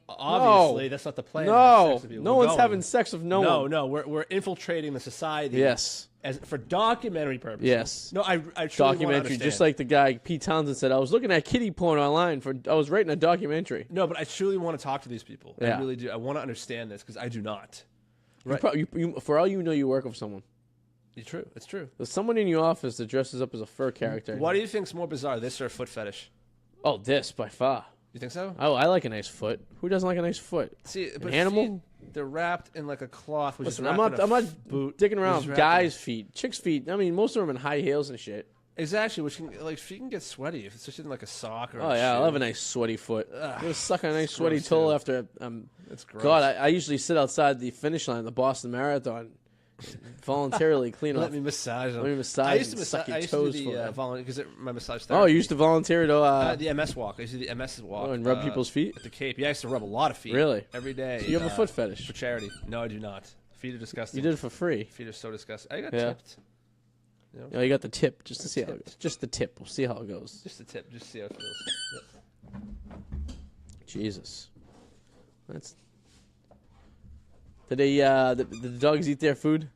Obviously, that's not the plan. No, Sex with no We're one's going. having sex with no one. No, we're infiltrating the society. Yes. As for documentary purposes. Yes. No, I truly want to Documentary, understand. just like the guy Pete Townsend said. I was looking at kitty porn online I was writing a documentary. No, but I truly want to talk to these people. Yeah. I really do. I want to understand this because I do not. Right. For all you know, you work with someone. It's true. It's true. There's someone in your office that dresses up as a fur character. What do you think's more bizarre, this or a foot fetish? Oh, this by far. You think so? Oh, I like a nice foot. Who doesn't like a nice foot? See, but animal? feet, they're wrapped in like a cloth. Which Listen, is I'm wrapped not in a boot. dicking which around is with wrapped in guys' feet, chicks' feet. I mean, most of them in high heels and shit. Exactly, which can like feet can get sweaty if it's just in like a sock or. Oh a yeah, I shoe. love a nice sweaty foot. I'm gonna suck on a nice sweaty gross, toe too. after. It's gross. God, I usually sit outside the finish line of the Boston Marathon, voluntarily clean Let off. me massage them. Let me massage I used to and suck massage. your I used to toes do for the them. volunteer because my massage Oh, therapy. you used to volunteer to The MS walk. I used to do the MS walk. and rub people's feet? at the Cape. Yeah, I used to rub a lot of feet. Really? Every day. So you have a foot fetish. for charity? No, I do not. Feet are disgusting. You did it for free. Feet are so disgusting. I got Yeah. tipped. Oh, you got the tip just to see how Tipped. just the tip. We'll see how it goes. Just a tip. Just see how it feels. Jesus, that's. Did they the dogs eat their food?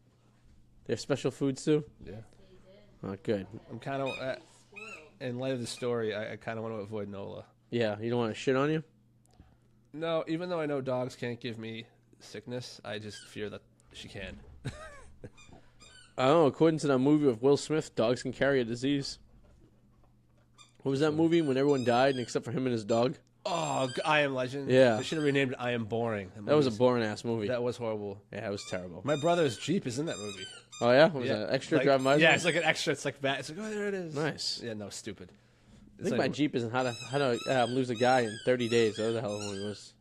Their special foods too? Yeah. Oh, good. I'm kind of in light of the story. I kind of want to avoid Nola. Yeah, you don't want to shit on you. No, even though I know dogs can't give me sickness, I just fear that she can. I don't know. According to that movie with Will Smith, dogs can carry a disease. What was that movie when everyone died except for him and his dog? Oh, I Am Legend. Yeah. They should have renamed it I Am Boring. That was a boring ass movie. That was horrible. Yeah, it was terrible. My brother's Jeep is in that movie. Oh yeah, was that extra like, driving by? Yeah, it's like an extra. It's like that. It's like, oh, there it is. Nice. Yeah, no, stupid. I think my Jeep is in how to lose a guy in 30 days. Whatever the hell it was.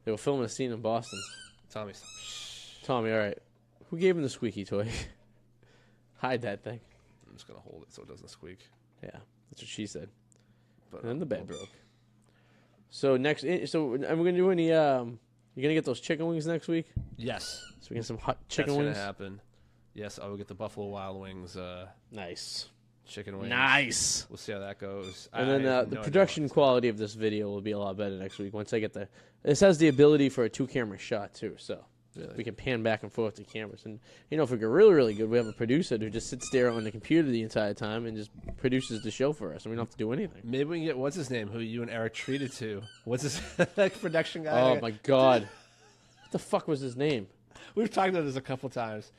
They were filming a scene in Boston. Tommy, all right. Who gave him the squeaky toy? Hide that thing. I'm just gonna hold it so it doesn't squeak. Yeah, that's what she said. But and then the bed broke. So are we gonna do any? You gonna get those chicken wings next week? Yes. So we get some hot chicken That's wings. gonna happen. Yes, I will get the Buffalo Wild Wings. Nice. Chicken wings. Nice. We'll see how that goes. And then the production quality of this video will be a lot better next week once I get the. This has the ability for a 2-camera shot too, so we can pan back and forth to cameras. And if we get really, really good, we have a producer who just sits there on the computer the entire time and just produces the show for us, and we don't have to do anything. Maybe we can get what's his name, who you and Eric treated to. What's his production guy? Oh my God, what the fuck was his name? We've talked about this a couple times.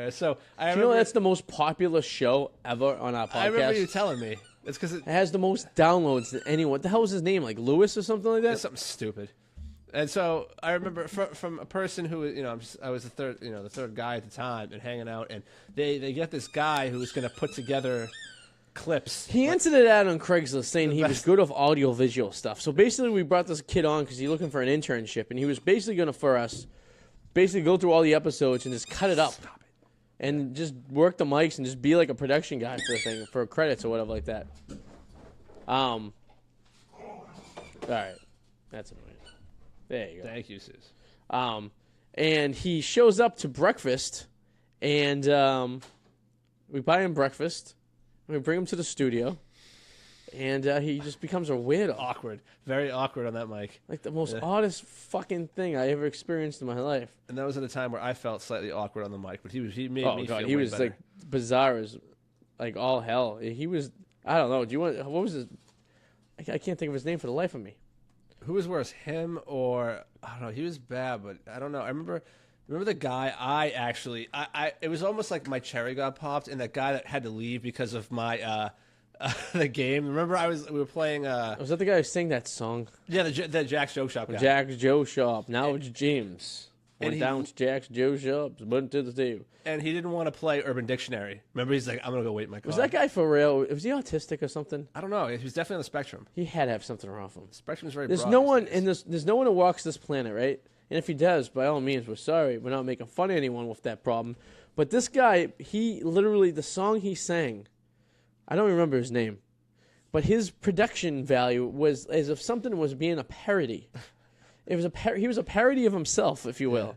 So I remember, that's the most popular show ever on our podcast. I remember you telling me. It's because it has the most downloads than anyone. What the hell was his name? Like Lewis or something like that? It's something stupid. And so I remember from a person who I was the third guy at the time and hanging out, and they get this guy who was going to put together clips. He answered it out on Craigslist saying he was good with audio visual stuff. So basically, we brought this kid on because he's looking for an internship, and he was basically going to for us. Basically, go through all the episodes and just cut it up, and just work the mics and just be like a production guy for a thing, for credits or whatever like that. All right, that's annoying. There you go. Thank you, Sis. And he shows up to breakfast, and we buy him breakfast, and we bring him to the studio, and he just becomes a weirdo. Awkward. Very awkward on that mic. Like the most oddest fucking thing I ever experienced in my life. And that was at a time where I felt slightly awkward on the mic, but he made me feel he way was better. like bizarre as like all hell. He was, I don't know. What was his, I can't think of his name for the life of me. Who was worse, him or, I don't know, he was bad, but I don't know. I remember the guy I it was almost like my cherry got popped, and that guy that had to leave because of my the game. Remember we were playing was that the guy who sang that song? Yeah, the Jack's Joe Shop guy. Jack's Joe Shop. Now it's James. Went down to Jack's Joe Shop, went to the table. And he didn't want to play Urban Dictionary. Remember, he's like, I'm going to go wait in my car. Was that guy for real? Was he autistic or something? I don't know. He was definitely on the spectrum. He had to have something wrong with him. The spectrum is very There's broad. no one in this. There's no one who walks this planet, right? And if he does, by all means, we're sorry. We're not making fun of anyone with that problem. But this guy, he literally, the song he sang, I don't remember his name, but his production value was as if something was being a parody. It was he was a parody of himself, if you will.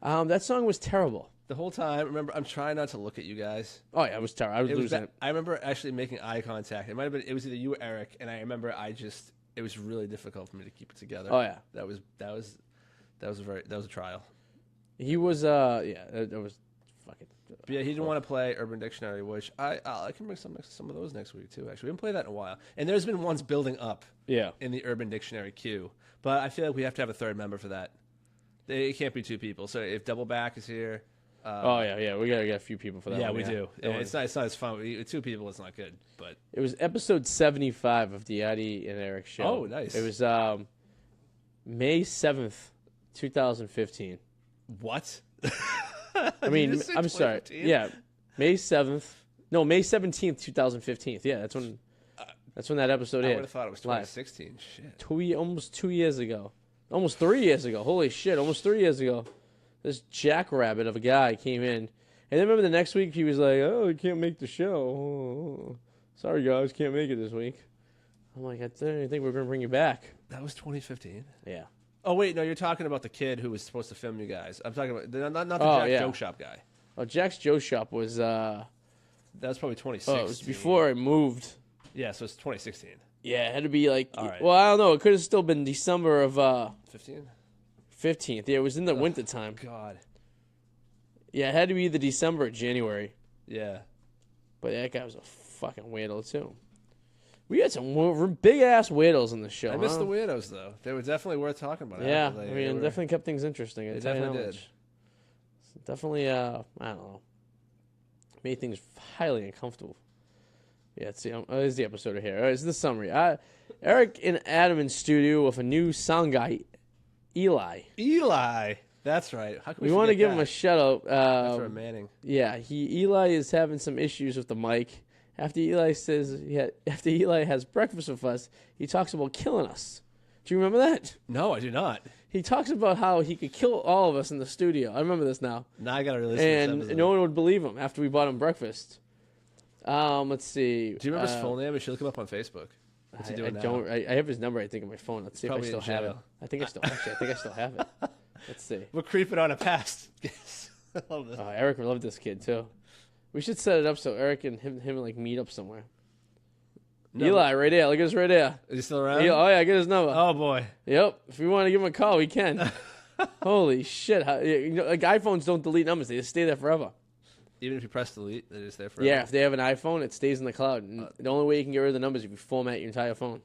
That song was terrible. The whole time, remember, I'm trying not to look at you guys. Oh yeah, it was terrible. I was losing it. I remember actually making eye contact. It was either you or Eric, and I remember it was really difficult for me to keep it together. Oh yeah, that was a trial. He was it was fucking. But yeah, he didn't want to play Urban Dictionary, which I can bring some of those next week too. Actually, we haven't played that in a while, and there's been ones building up. Yeah. In the Urban Dictionary queue, but I feel like we have to have a third member for that. It can't be two people. So if Doubleback is here. We gotta get a few people for that. Yeah, one, we do. It's not as fun. Two people, it's not good. But it was episode 75 of the Arty and Eric show. Oh, nice. It was May 7th, 2015. What? I mean, I'm sorry. Yeah, May 7th. No, May 17th, 2015. Yeah, that's when that episode I aired. would have thought it was 2016. Shit. Almost 2 years ago. Almost 3 years ago. Holy shit! Almost 3 years ago. This jackrabbit of a guy came in, and then remember the next week he was like, "Oh, I can't make the show. Oh, sorry guys, can't make it this week." I'm like, I didn't think we were gonna bring you back. That was 2015. Yeah. Oh wait, no, you're talking about the kid who was supposed to film you guys. I'm talking about not the Jack Joke Shop guy. Oh, Jack's Joe Shop was. That was probably 2016. Oh, it was before I moved. Yeah, so it's 2016. Yeah, it had to be like. All right. Well, I don't know. It could have still been December of 15. 15th. Yeah, it was in the winter time. God. Yeah, it had to be either December or January. Yeah. But that guy was a fucking weirdo too. We had some big ass weirdos in the show. I missed the weirdos though. They were definitely worth talking about. Yeah, I mean, definitely kept things interesting. They definitely did. Definitely, I don't know, made things highly uncomfortable. Yeah, let's see. Here's the episode here. All right, it's the summary. Eric and Adam in studio with a new sound guy, Eli. Eli. That's right. How can We want to give him a shout out. That's right, Manning. Yeah, Eli is having some issues with the mic. After Eli has breakfast with us, he talks about killing us. Do you remember that? No, I do not. He talks about how he could kill all of us in the studio. I remember this now. Now I gotta release And this no one would believe him after we bought him breakfast. Let's see. Do you remember his full name? You should look him up on Facebook. What's he doing now? I have his number, I think, on my phone. Let's see if I Probably still in have it. jail. I think I still have it. Let's see. We're creeping on a past. Yes. I love this. Oh, Eric would love this kid too. We should set it up so Eric and him like meet up somewhere. No. Eli, right there. Look at us right there. Is he still around? Oh yeah, I get his number. Oh boy. Yep. If we want to give him a call, we can. Holy shit! Like iPhones don't delete numbers; they just stay there forever. Even if you press delete, they're just there forever. Yeah, if they have an iPhone, it stays in the cloud. And the only way you can get rid of the numbers is if you format your entire phone.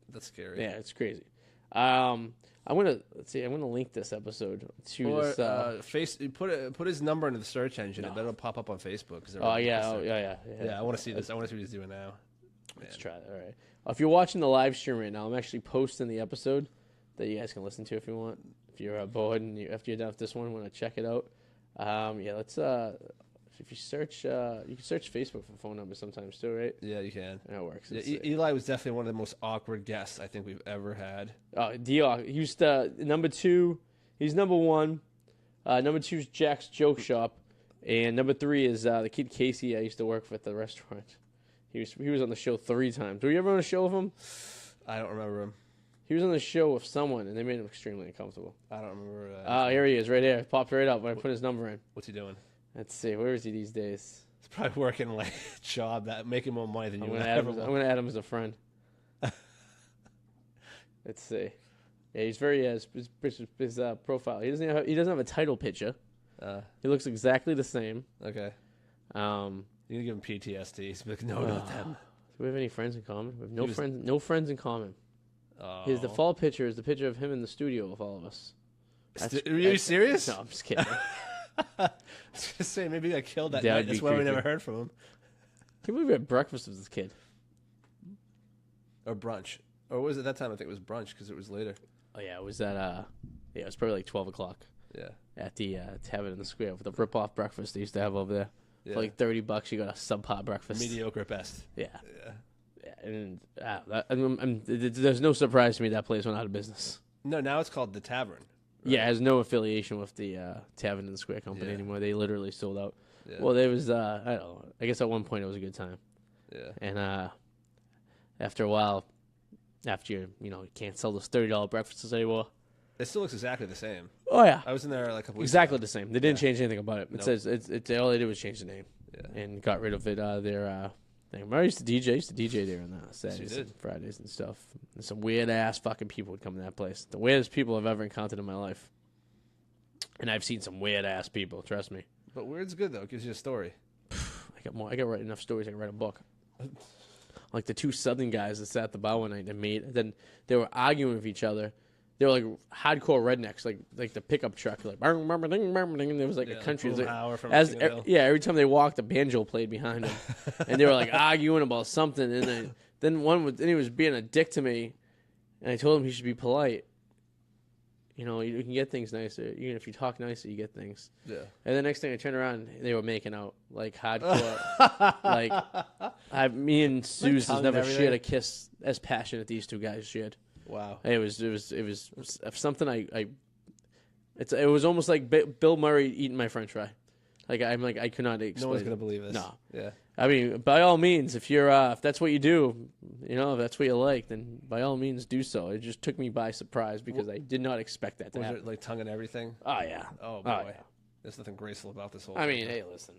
That's scary. Yeah, it's crazy. I'm gonna link this episode to Or this. put his number into the search engine, and then it'll pop up on Facebook. Yeah. Yeah, I want to see this. I want to see what he's doing now. Let's try that. All right. If you're watching the live stream right now, I'm actually posting the episode that you guys can listen to if you want. If you're bored and after you're done with this one, want to check it out. Let's. If you search, you can search Facebook for phone numbers sometimes too, right? Yeah, you can. That works. Yeah, Eli was definitely one of the most awkward guests I think we've ever had. He used number 2. He's number 1. Number 2 is Jack's Joke Shop, and number 3 is the kid Casey I used to work with at the restaurant. He was on the show 3 times. Were you ever on a show with him? I don't remember him. He was on the show with someone, and they made him extremely uncomfortable. I don't remember. Here he is, right there. Popped right up when I put his number in. What's he doing? Let's see. Where is he these days? He's probably working like a job that making more money than I'm you gonna add him as a friend. Let's see. Yeah, he's very his profile. He doesn't have a title picture. He looks exactly the same. Okay. You gonna give him PTSD. He's like, no, not them. Do we have any friends in common? We have no friends in common. Oh. His default picture is the picture of him in the studio with all of us. Are you serious? No, I'm just kidding. I was gonna say maybe I killed that That night. would be That's why we creepy. never heard from him. Can't believe we had breakfast with this kid. Or brunch. Or was it that time? I think it was brunch because it was later. Oh yeah, it was at it was probably like 12 o'clock Yeah. at the Tavern in the Square with the rip-off breakfast they used to have over there. Yeah. For like $30, you got a subpar breakfast. Mediocre at best. Yeah. Yeah. And there's no surprise to me that place went out of business. No, now it's called the Tavern. Yeah, it has no affiliation with the Tavern in the Square company Yeah. anymore. They literally sold out. Yeah. Well, there was I don't know. I guess at one point it was a good time, Yeah. and after a while, after you can't sell those $30 breakfasts anymore. It still looks exactly the same. Oh yeah, I was in there like a couple weeks exactly ago. the same. They didn't change anything about it. It Nope. says it's all they did was change the name Yeah. and got rid of it. Their thing. I used to DJ there on Saturdays did. and Fridays and stuff. And some weird ass fucking people would come to that place. The weirdest people I've ever encountered in my life. And I've seen some weird ass people. Trust me. But weird's good though. It gives you a story. I got enough stories. I can write a book. Like the 2 Southern guys that sat at the bar one night and then they were arguing with each other. They were like hardcore rednecks, like the pickup truck, like bang, bang, bang, bang, bang, and there was like a country. Boom Howard from As Single Hill. every time they walked, the banjo played behind them, and they were like arguing about something. And then he was being a dick to me, and I told him he should be polite. You can get things nicer. Even if you talk nicer, you get things. Yeah. And the next thing I turned around, they were making out like hardcore. Me and Suze has tongue never and shared a everything. kiss as passionate these 2 guys shared. Wow. It was something it was almost like Bill Murray eating my French fry. I could not explain. No one's gonna believe this. No. Yeah. I mean, by all means, if you're if that's what you do, if that's what you like, then by all means do so. It just took me by surprise because I did not expect that to Was happen. it like tongue and everything? Oh yeah. Oh boy. yeah. There's nothing graceful about this whole I thing. mean, hey, listen.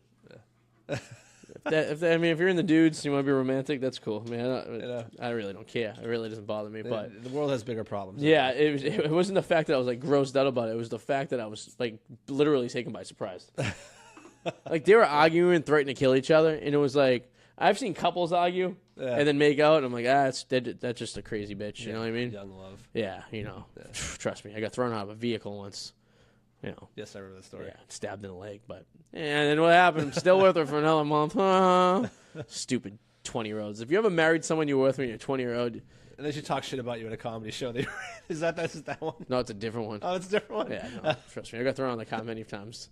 If you're in the dudes, you want to be romantic. That's cool, man. I really don't care. It really doesn't bother me. But the world has bigger problems. yeah, it wasn't the fact that I was like grossed out about it. It was the fact that I was like literally taken by surprise. Like they were arguing, threatening to kill each other, and it was like I've seen couples argue and then make out, and I'm like, that's just a crazy bitch. You know what I mean? Young love. Yeah, Trust me, I got thrown out of a vehicle once. Yes, I remember the story. Yeah, stabbed in the leg, but and then what happened? I'm still with her for another month. Stupid 20-year-olds. If you ever married someone you were with when you're 20-year-old, And then she talks shit about you at a comedy show. Is that that one? No, it's a different one. Oh, it's a different one? Yeah, no, trust me. I got thrown on the car many times.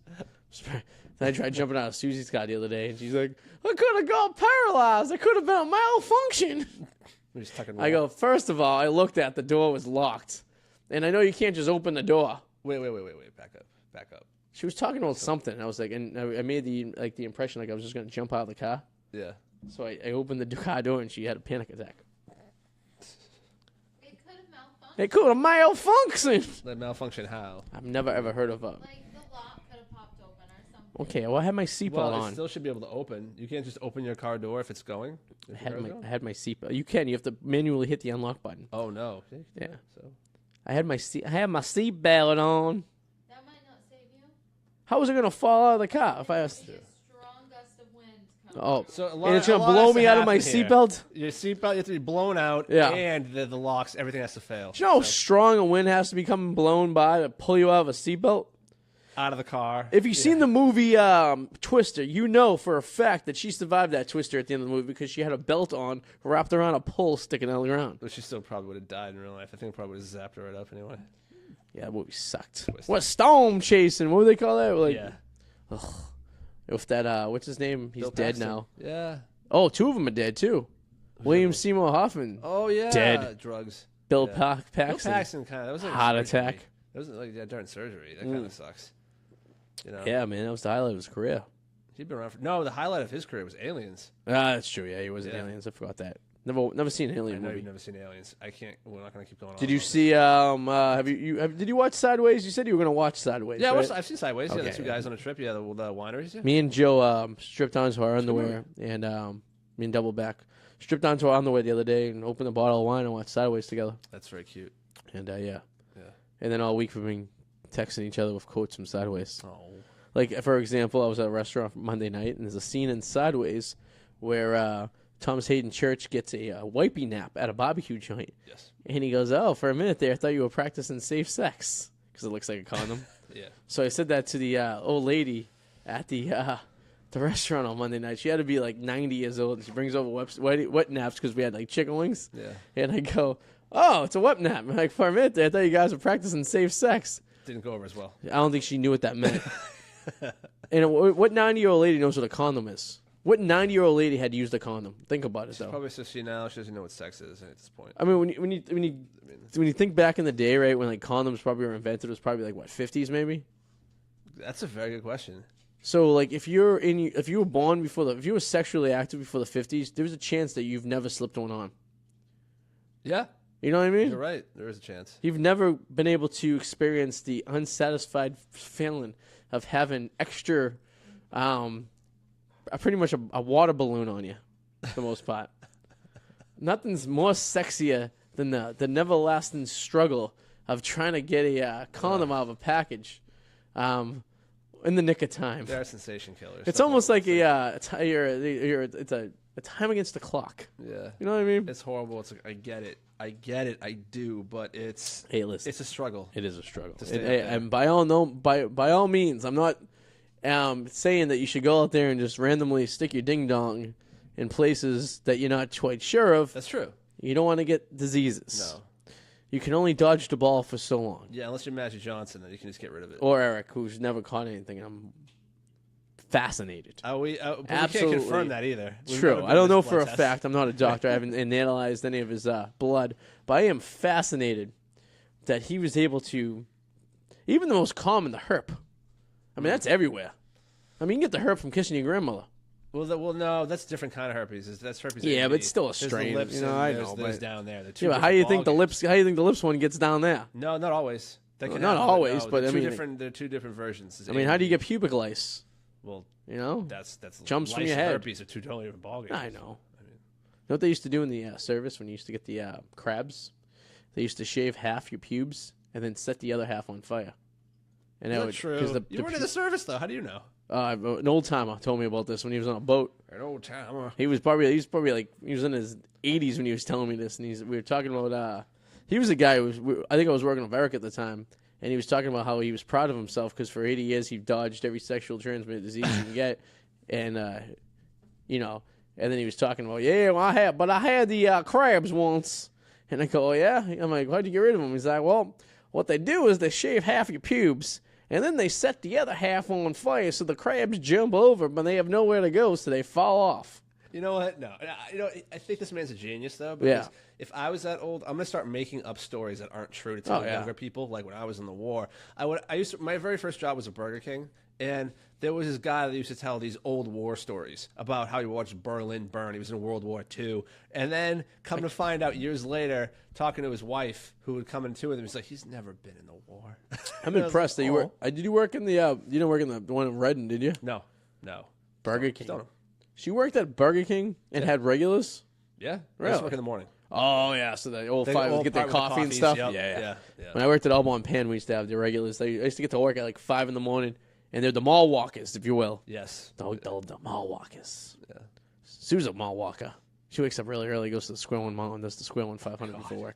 Then I tried jumping out of Susie's car the other day, and she's like, I could have got paralyzed. I could have been a malfunction. I go, first of all, I looked at the door was locked. And I know you can't just open the door. Wait. Back up. She was talking about something. I was like, and I made the impression like I was just going to jump out of the car. Yeah. So I opened the car door, and she had a panic attack. It could have malfunctioned. It could have malfunctioned. That malfunction how? I've never, ever heard of a... Like the lock could have popped open or something. Okay, well, I had my seatbelt It on. still should be able to open. You can't just open your car door if it's going. I had my seatbelt. You can. You have to manually hit the unlock button. Oh no. Yeah. So I had my seatbelt on. That might not save you. How was it gonna fall out of the car if I was? A strong gust of wind coming. Oh, So and it's gonna blow me out of my seatbelt. Your seatbelt you have to be blown out. Yeah. And the locks, everything has to fail. Do you know how strong a wind has to be coming blown by to pull you out of a seatbelt? Out of the car. If you've seen the movie Twister, you know for a fact that she survived that twister at the end of the movie because she had a belt on wrapped around a pole sticking out of the ground. But she still probably would have died in real life. I think it probably would have zapped her right up anyway. Yeah, that movie sucked. Twister. What, storm chasing? What do they call that? Like, Yeah. With that, what's his name? He's Bill dead Paxton. now. Yeah. Oh, two of them are dead too. William Seymour Hoffman. Oh yeah. Dead. Drugs. Bill Yeah. Paxton. Bill Paxton kind of. That was like Heart surgery. attack. That was like during surgery. That kind of sucks. You know. Yeah, man, that was the highlight of his career. He'd been around for. No, the highlight of his career was Aliens. That's true. Yeah, he was in Yeah. Aliens. I forgot that. Never seen an I Alien know movie. you've never seen Aliens. I can't. We're not gonna keep going on. Did you about this. see? Did you watch Sideways? You said you were gonna watch Sideways. Yeah, right? I've seen Sideways. Yeah, Okay, the two yeah. guys on a trip. Yeah, the wineries. Yeah. Me and Joe stripped down to our underwear, and me and Doubleback stripped down to our underwear the other day and opened a bottle of wine and watched Sideways together. That's very cute. And yeah. Yeah. And then all week we've been texting each other with quotes from Sideways. Oh. Like, for example, I was at a restaurant Monday night, and there's a scene in Sideways where Thomas Hayden Church gets a wipey nap at a barbecue joint. Yes. And he goes, oh, for a minute there, I thought you were practicing safe sex, because it looks like a condom. Yeah. So I said that to the old lady at the restaurant on Monday night. She had to be like 90 years old, and she brings over wet naps because we had like chicken wings. Yeah. And I go, oh, it's a wet nap. I'm like, for a minute there, I thought you guys were practicing safe sex. Didn't go over as well. I don't think she knew what that meant. And what 90-year-old lady knows what a condom is? What 90-year-old lady had used a condom? Think about it, though. Probably so she doesn't know what sex is at this point. I mean, when you think back in the day, right, when like condoms probably were invented, it was probably like what, 50s maybe. That's a very good question. So like if you were born if you were sexually active before the 50s, there's a chance that you've never slipped one on. Yeah, You know what I mean? you're right. There is a chance. You've never been able to experience the unsatisfied feeling of having extra, pretty much a water balloon on you, for the most part. Nothing's more sexier than the never-lasting struggle of trying to get a condom out of a package in the nick of time. They are sensation killers. It's almost like it's a time against the clock. Yeah. You know what I mean? It's horrible. It's like, I get it. I do, but it's Hey, listen. it's a struggle. It is a struggle. stay up And, there. and by all means, I'm not saying that you should go out there and just randomly stick your ding dong in places that you're not quite sure of. That's true. You don't want to get diseases. No. You can only dodge the ball for so long. Yeah, unless you're Magic Johnson, then you can just get rid of it. Or Eric, who's never caught anything. I'm fascinated. But we can't Absolutely. confirm that either. We've True. never I done don't this know blood for a test. fact. I'm not a doctor. I haven't analyzed any of his blood. But I am fascinated that he was able to, even the most common, the herp. I mean, that's everywhere. I mean, you can get the herp from kissing your grandmother. Well, no, that's a different kind of herpes. That's herpes. Yeah, A&E. but it's still a There's the strain. lips You know, and I there's know, those but- down there. They're two Yeah, but how different do you think the ballgames. lips? How do you think the lips one gets down there? No, not always. That can Not happen, always, no, but they're I two mean- different. They're two different versions. I mean, how do you get pubic lice? Well, You know, that's Jumps from lice your and head. Herpes are two totally different ballgames. I know. You know what they used to do in the service when you used to get the crabs? They used to shave half your pubes and then set the other half on fire. And that Is that would, true? 'cause You weren't in the service though. How do you know? an old timer told me about this when he was on a boat. An old timer. He was probably like he was in his 80s when he was telling me this, and we were talking about he was a guy who was I think I was working with Eric at the time, and he was talking about how he was proud of himself because for 80 years he dodged every sexual transmitted disease you can get, and you know, and then he was talking about well, I had the crabs once, And I go, oh, yeah? I'm like, why'd you get rid of them? He's like, well, what they do is they shave half your pubes, and then they set the other half on fire so the crabs jump over, but they have nowhere to go, so they fall off. You know what? No. I think this man's a genius, though, because if I was that old, I'm going to start making up stories that aren't true to tell younger people, like when I was in the war. My very first job was at Burger King, and there was this guy that used to tell these old war stories about how he watched Berlin burn. He was in World War II. And then come to find out years later, talking to his wife, who would come into with him, he's like, he's never been in the war. I'm impressed that you were. Did you work in the, you didn't work in the one in Redden, did you? No. Burger King. She worked at Burger King and had regulars? Yeah. Really? I used to work in the morning. Oh, yeah. So the old five get their coffee and stuff? Yep. Yeah. Yeah. When I worked at Elbow and Pan, we used to have the regulars. I used to get to work at like 5 in the morning, and they're the mall walkers, if you will. Yes. The mall walkers. Yeah. Sue's a mall walker. She wakes up really early, goes to the Square One Mall, and does the Square One 500 before work.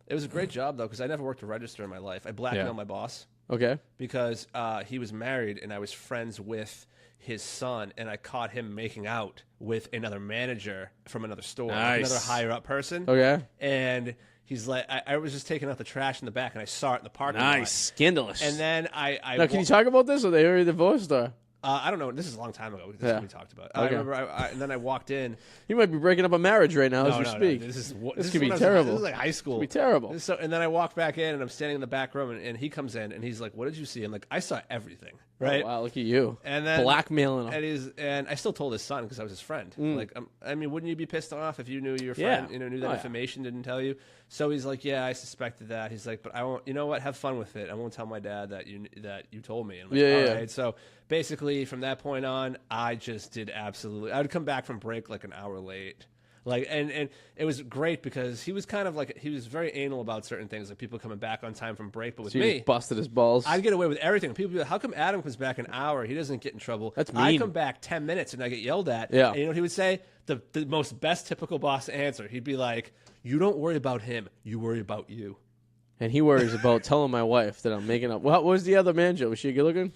It was a great job, though, because I never worked a register in my life. I blackmailed my boss. Okay. Because he was married, and I was friends with his son, and I caught him making out with another manager from another store, like another higher-up person. Okay. And he's like, I was just taking out the trash in the back, and I saw it in the parking lot. Nice. Scandalous. And then Now, can you talk about this, or they already divorced, or? I don't know. This is a long time ago. This is what we talked about. I remember, and then I walked in. You might be breaking up a marriage right now as we speak. No. This could be terrible. This is like high school. This could be terrible. So, and then I walk back in, and I'm standing in the back room, and he comes in, and he's like, "What did you see?" I'm like, "I saw everything." Right? Oh, wow, look at you. And then blackmailing him. And I still told his son because I was his friend. Like, I mean, wouldn't you be pissed off if you knew your friend, knew that information, didn't tell you? So he's like, "Yeah, I suspected that." He's like, "But I won't. You know what? Have fun with it. I won't tell my dad that you told me." And I'm like, all right. So basically, from that point on, I just did absolutely. I would come back from break like an hour late. Like and it was great because he was kind of like he was very anal about certain things, like people coming back on time from break. But with me, just busted his balls. I'd get away with everything. People be like, "How come Adam comes back an hour? He doesn't get in trouble." That's mean. I come back 10 minutes and I get yelled at. Yeah. And you know what he would say? The most best typical boss answer. He'd be like, "You don't worry about him. You worry about you." And he worries about telling my wife that I'm making up. What was the other manager? Was she good looking?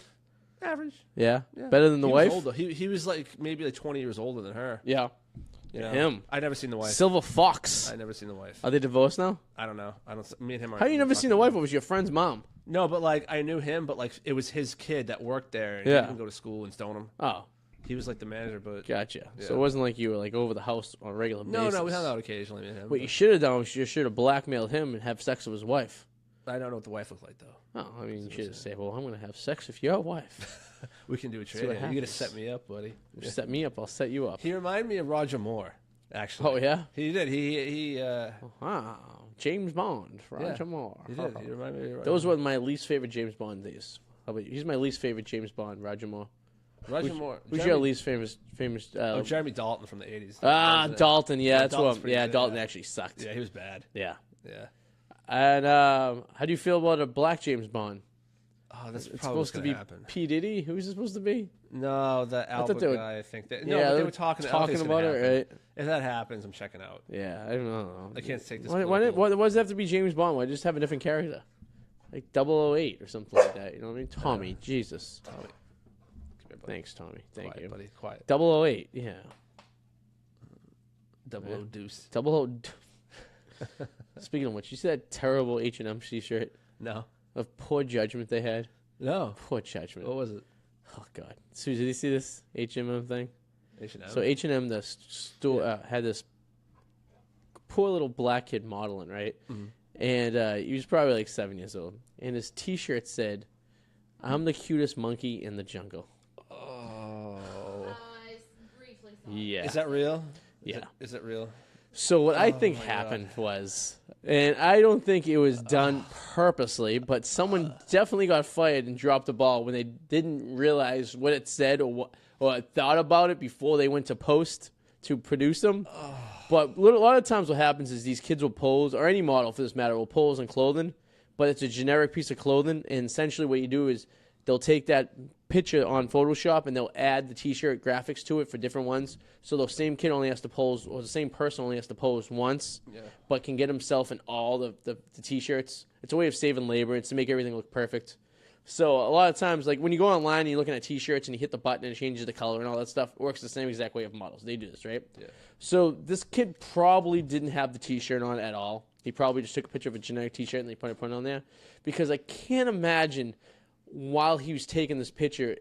Average. Yeah. Better than the wife. Was older. He was like maybe like 20 years older than her. Yeah. You know? Him. I never seen the wife. Silver Fox. I never seen the wife. Are they divorced now? I don't know. Me and him are. How you never seen the wife? What was your friend's mom? No, but like I knew him, but like it was his kid that worked there, and he didn't go to school in Stoneham. Oh, he was like the manager, but gotcha. Yeah. So it wasn't like you were like over the house on a regular basis. No, we hung out occasionally. Me and him, what you should have done was you should have blackmailed him and have sex with his wife. I don't know what the wife looked like though. Oh, I mean, you should have said, "Well, I'm going to have sex with your wife." We can do a trade. You're gonna set me up, buddy. You set me up, I'll set you up. He reminded me of Roger Moore. Actually. Oh, yeah? He did. He Wow. James Bond. Roger Moore. He did. He reminded me of Roger Those were my least favorite James Bond days. How about you? He's my least favorite James Bond, Roger Moore. Moore. Who's your least famous? Jeremy Dalton from the 80s. Dalton. Yeah, that's Dalton's what. Yeah, good, Dalton actually sucked. Yeah, he was bad. Yeah. Yeah. And how do you feel about a black James Bond? Oh, that's It's probably supposed to be happen. P. Diddy? Who's it supposed to be? No, the Albert guy, I think. But they were talking about it, right? If that happens, I'm checking out. Yeah, I don't know. I can't take this. Why does it have to be James Bond? Why just have a different character? Like 008 or something like that. You know what I mean? Tommy, Jesus. Tommy. Thanks, Tommy. Thank you. Buddy. Quiet. 008, yeah. Double O Deuce. 00. Speaking of which, you see that terrible H&M t-shirt? No. Of poor judgment they had? No. Poor judgment. What was it? Oh, God. Susie, did you see this H&M thing? H&M? So H&M, the store, had this poor little black kid modeling, right? Mm-hmm. And he was probably like 7 years old. And his t-shirt said, "I'm the cutest monkey in the jungle." Oh. I briefly saw Yeah. Is that real? Yeah. Is it real? So what I think happened was, and I don't think it was done purposely, but someone definitely got fired and dropped the ball when they didn't realize what it said or thought about it before they went to post to produce them. But a lot of times what happens is these kids will pose, or any model for this matter, will pose in clothing, but it's a generic piece of clothing, and essentially what you do is they'll take that picture on Photoshop and they'll add the t-shirt graphics to it for different ones. So the same kid only has to pose, or the same person only has to pose once, but can get himself in all the t-shirts. It's a way of saving labor. It's to make everything look perfect. So a lot of times, like when you go online and you're looking at t-shirts and you hit the button and it changes the color and all that stuff, it works the same exact way of models. They do this, right? Yeah. So this kid probably didn't have the t-shirt on at all. He probably just took a picture of a generic T-shirt and they put it on there, because I can't imagine while he was taking this picture,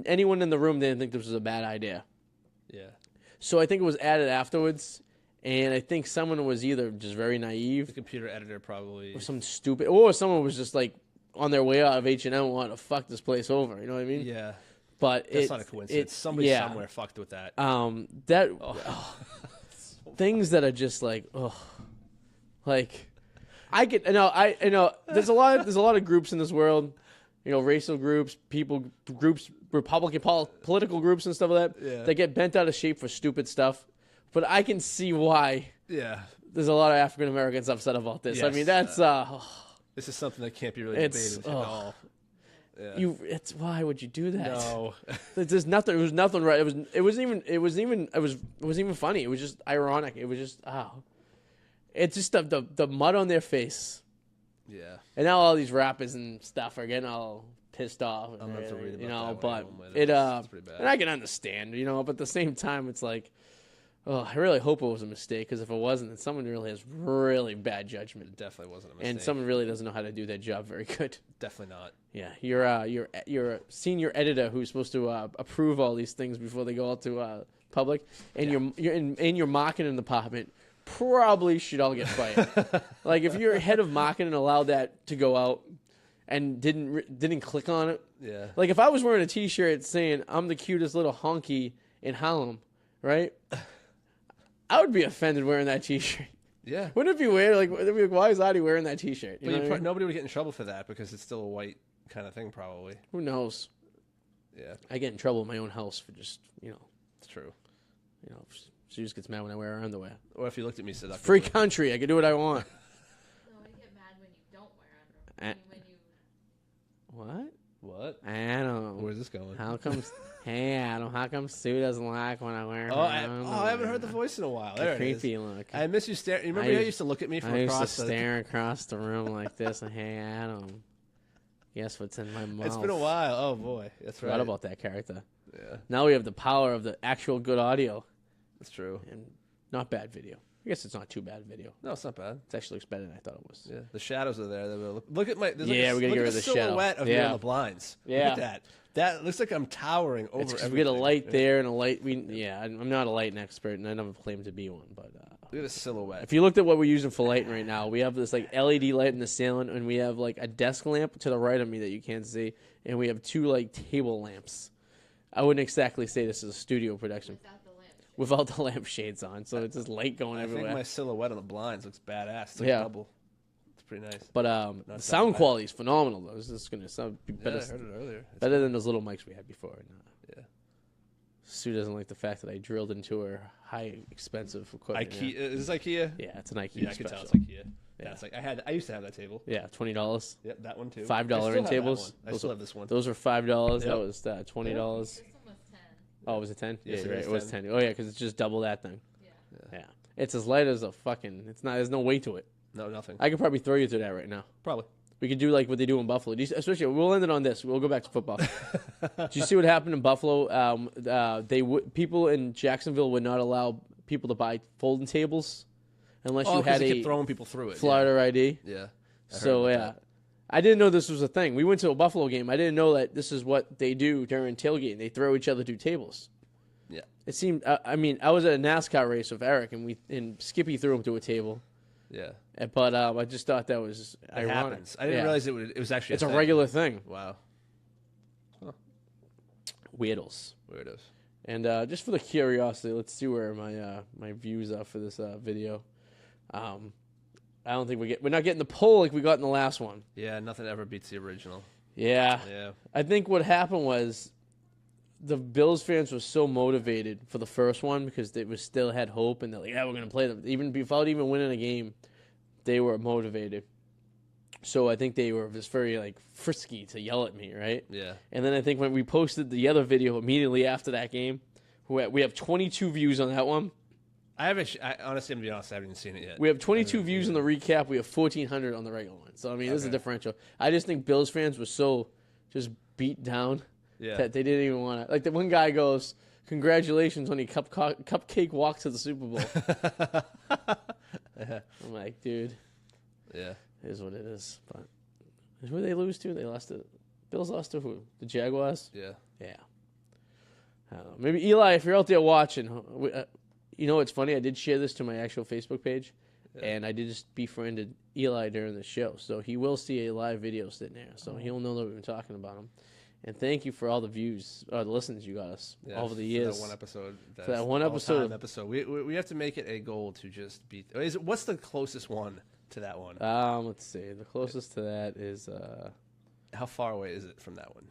anyone in the room didn't think this was a bad idea. Yeah. So I think it was added afterwards, and I think someone was either just very naive, The computer editor probably. or some stupid, or someone was just like on their way out of H&M and wanted to fuck this place over. You know what I mean? Yeah. But That's not a coincidence. Somebody yeah. somewhere fucked with that. Things that are just like, oh, like I know there's a lot of groups in this world, racial groups, groups, Republican political groups and stuff like that that get bent out of shape for stupid stuff. But I can see why. Yeah. There's a lot of African Americans upset about this. Yes. I mean, that's This is something that can't be really debated at all. Yeah. It's why would you do that? No. There's nothing. It was nothing right. It wasn't even funny. It was just ironic. It was just it's just the mud on their face. Yeah. And now all these rappers and stuff are getting all pissed off. I'm gonna have to read about that but one later. it's pretty bad. and I can understand, but at the same time, it's like, oh, I really hope it was a mistake, because if it wasn't, then someone really has really bad judgment. It definitely wasn't a mistake. And someone really doesn't know how to do their job very good. Definitely not. Yeah, you're a senior editor who's supposed to approve all these things before they go out to public, and you're in your marketing department probably should all get fired. Like if you're head of marketing and allowed that to go out and didn't click on it. Yeah. Like if I was wearing a T-shirt saying I'm the cutest little honky in Harlem, right? I would be offended wearing that T-shirt. Yeah. Wouldn't it be weird? Like, why is Arty wearing that T-shirt? But nobody would get in trouble for that because it's still a white kind of thing, probably. Who knows? Yeah. I get in trouble in my own house for just, It's true. She just gets mad when I wear her underwear. Or if you looked at me seductively. Free country. I can do what I want. No, I get mad when you don't wear underwear. What? What? Adam. Where's this going? Hey, Adam, how come Sue doesn't like when I wear her underwear? I haven't heard the voice in a while. There creepy it is. look. I miss you staring. You remember how you used to look at me from across I used to stare across the room like this, and hey, Adam, guess what's in my mouth? It's been a while. Oh, boy. That's right. Forgot about that character. Yeah. Now we have the power of the actual good audio. That's true. And not bad video. I guess it's not too bad video. No, it's not bad. It actually looks better than I thought it was. Yeah, the shadows are there. Look at my. We're gonna get rid of the silhouette shadow. of me on the blinds. Yeah. Look at that. That looks like I'm towering over. It's 'cause we get a light there and a light. I'm not a lighting expert, and I never claim to be one. But look at the silhouette. If you looked at what we're using for lighting right now, we have this like LED light in the ceiling, and we have like a desk lamp to the right of me that you can't see, and we have two like table lamps. I wouldn't exactly say this is a studio production. Without the lampshades on, so it's just light going everywhere. I think my silhouette on the blinds looks badass. It's like double. It's pretty nice. But the sound quality is phenomenal, though. This is going to sound better. I heard it earlier. Better than those little mics we had before. Yeah. Sue doesn't like the fact that I drilled into her high expensive equipment. IKEA. Is this IKEA? Yeah, it's an IKEA. Yeah, I special. can tell it's IKEA. Yeah, it's like I used to have that table. Yeah, $20. Yep, that one too. $5 in tables. I still have this one. Those were $5. Yep. That was $20. Oh, was it 10? Yes, yeah, it right. is It was 10. Oh, yeah, because it's just double that thing. Yeah. It's as light as a fucking. It's not. There's no weight to it. No, nothing. I could probably throw you through that right now. Probably. We could do like what they do in Buffalo. Especially, we'll end it on this. We'll go back to football. Did you see what happened in Buffalo? People in Jacksonville would not allow people to buy folding tables unless you had kept throwing people through it. Florida ID. Yeah. So I didn't know this was a thing. We went to a Buffalo game. I didn't know that this is what they do during tailgating. They throw each other through tables. Yeah. It seemed. I was at a NASCAR race with Eric, and Skippy threw him to a table. Yeah. But I just thought that was ironic. Happens. I didn't realize it was actually. It's a regular thing. Wow. Huh. Weirdos. And just for the curiosity, let's see where my views are for this video. I don't think we're not getting the poll like we got in the last one. Yeah, nothing ever beats the original. Yeah. Yeah. I think what happened was the Bills fans were so motivated for the first one because they still had hope, and they're like, yeah, we're going to play them. Even without even winning a game, they were motivated. So I think they were just very like frisky to yell at me, right? Yeah. And then I think when we posted the other video immediately after that game, we have 22 views on that one. honestly, I'm going to be honest, I haven't even seen it yet. We have 22 views in the recap. We have 1,400 on the regular one. So, I mean, this is a differential. I just think Bills fans were so just beat down that they didn't even want to. Like, the one guy goes, congratulations on your cupcake walk to the Super Bowl. I'm like, dude. Yeah. It is what it is. But who did they lose to? They lost to Bills. Lost to who? The Jaguars. Yeah. Yeah. I don't know. Maybe Eli, if you're out there watching, you know what's funny? I did share this to my actual Facebook page, and I did just befriended Eli during the show, so he will see a live video sitting there, so he'll know that we've been talking about him. And thank you for all the views, the listens you got us over the years. For that one episode. For that one episode. We have to make it a goal to just beat. What's the closest one to that one? Let's see. The closest to that is. How far away is it from that one?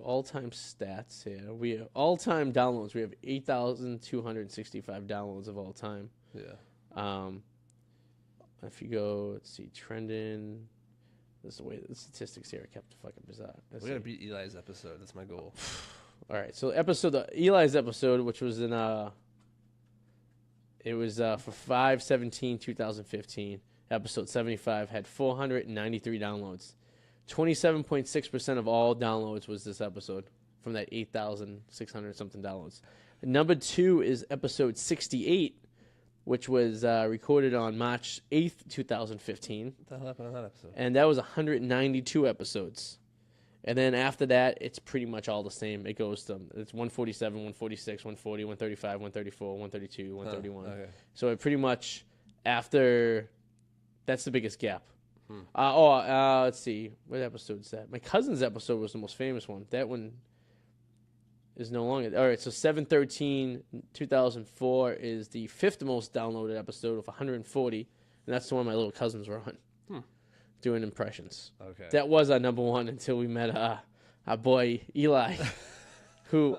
All-time stats here. We have all-time downloads. We have 8,265 downloads of all time. Yeah. If you go, let's see, trending. This is the way the statistics here are kept fucking bizarre. We gotta beat Eli's episode. That's my goal. All right, so Eli's episode, which was in it was for 5/17/2015. Episode 75 had 493 downloads. 27.6% of all downloads was this episode from that 8,600 something downloads. Number 2 is episode 68, which was recorded on March 8th, 2015. What the hell happened on that episode? And that was 192 episodes. And then after that, it's pretty much all the same. It goes to, it's 147, 146, 140, 135, 134, 132, 131. Okay. So it pretty much, after, that's the biggest gap. Let's see. What episode's that? My cousin's episode was the most famous one. That one is no longer. All right, so 7/13/2004 is the 5th most downloaded episode of 140, and that's the one my little cousins were on, doing impressions. Okay. That was our number one until we met our boy Eli, who,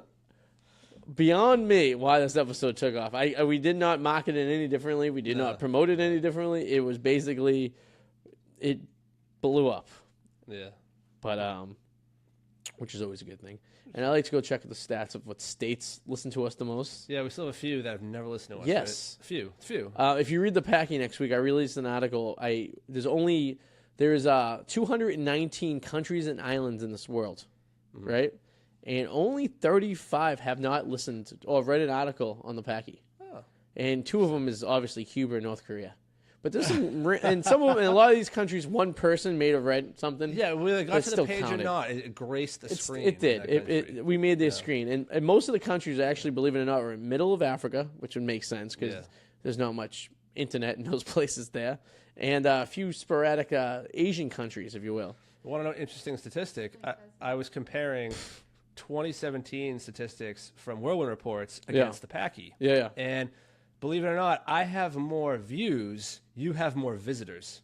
beyond me, why this episode took off. We did not market it any differently. We did not promote it any differently. It was basically, it blew up. Yeah. But which is always a good thing. And I like to go check the stats of what states listen to us the most. Yeah, we still have a few that have never listened to us. Yes. Right? Few. If you read the packing next week, I released an article. There's 219 countries and islands in this world, right? And only 35 have not listened or read an article on the packy. Oh. And 2 of them is obviously Cuba and North Korea. But there's some, and some of them, in a lot of these countries, one person may have read something. Yeah, whether it got to the page counted. or not, it graced the screen. It did. We made their screen. And most of the countries, actually, believe it or not, are in the middle of Africa, which would make sense because there's not much internet in those places there. And a few sporadic Asian countries, if you will. Want to know an interesting statistic? I was comparing 2017 statistics from Whirlwind Reports against the Packy. Yeah. And believe it or not, I have more views. You have more visitors.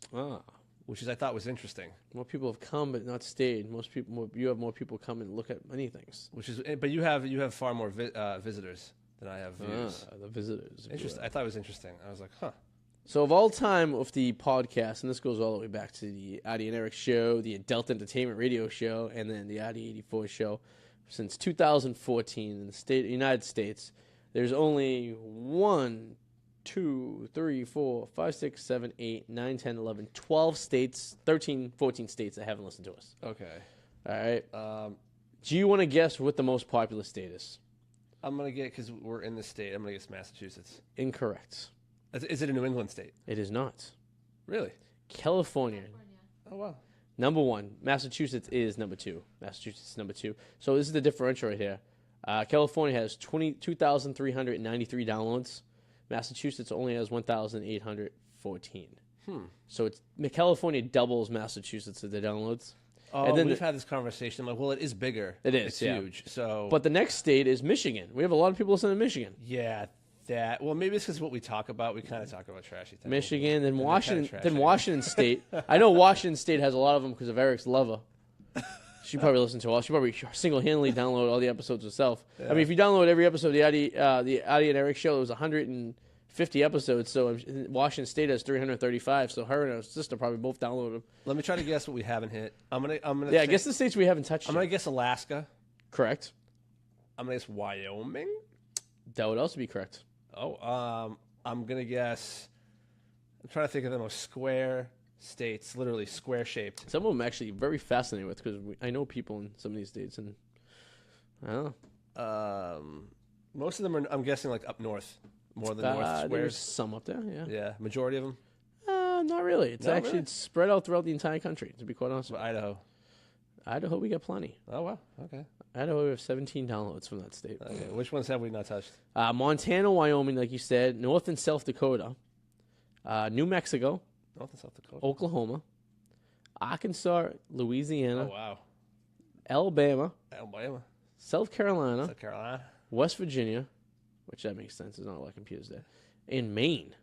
Which I thought was interesting. More people have come but not stayed. You have more people come and look at many things. But you have far more visitors than I have views. The visitors. Interesting. I thought it was interesting. I was like, huh. So of all time of the podcast, and this goes all the way back to the Arty and Eric show, the Adult Entertainment Radio show, and then the Arty 84 show, since 2014 in the United States, there's only 1, 2, 3, 4, 5, 6, 7, 8, 9, 10, 11, 12 states, 13, 14 states that haven't listened to us. Okay. All right. Do you want to guess what the most popular state is? I'm going to get, because we're in the state, I'm going to guess Massachusetts. Incorrect. Is it a New England state? It is not. Really? California. Oh, wow. Number 1. Massachusetts is number 2. Massachusetts is number 2. So this is the differential right here. California has 22,393 downloads. Massachusetts only has 1,814. So California doubles Massachusetts with the downloads. Oh, and then we've had this conversation. Like, well, it is bigger. It is. It's huge. So, but the next state is Michigan. We have a lot of people listening to Michigan. Yeah, well, maybe it's because what we talk about. We kind of talk about trashy things. Michigan, then Washington, Washington State. I know Washington State has a lot of them because of Eric's lover. She probably listened to all. She probably single-handedly downloaded all the episodes herself. Yeah. I mean, if you download every episode of the Arty and Eric show, it was 150 episodes. So Washington State has 335. So her and her sister probably both downloaded them. Let me try to guess what we haven't hit. I'm gonna. Yeah, guess the states we haven't touched. I'm gonna guess Alaska. Correct. I'm gonna guess Wyoming. That would also be correct. Oh, I'm gonna guess. I'm trying to think of the most square states, literally square shaped. Some of them actually very fascinating with because I know people in some of these states, and I don't know. Most of them are, I'm guessing, like up north, more than north squares. There's some up there, yeah. Yeah, majority of them. Not really. It's Not actually really? spread out throughout the entire country, to be quite honest with Well, Idaho. you. Idaho, we got plenty. Oh, wow. Okay. Idaho, we have 17 downloads from that state. Okay. Which ones have we not touched? Montana, Wyoming, like you said, North and South Dakota, New Mexico, North and South Dakota. Oklahoma, Arkansas, Louisiana, Oh, wow. Alabama, Alabama. South Carolina, South Carolina. West Virginia, which that makes sense. There's not a lot of computers there, and Maine.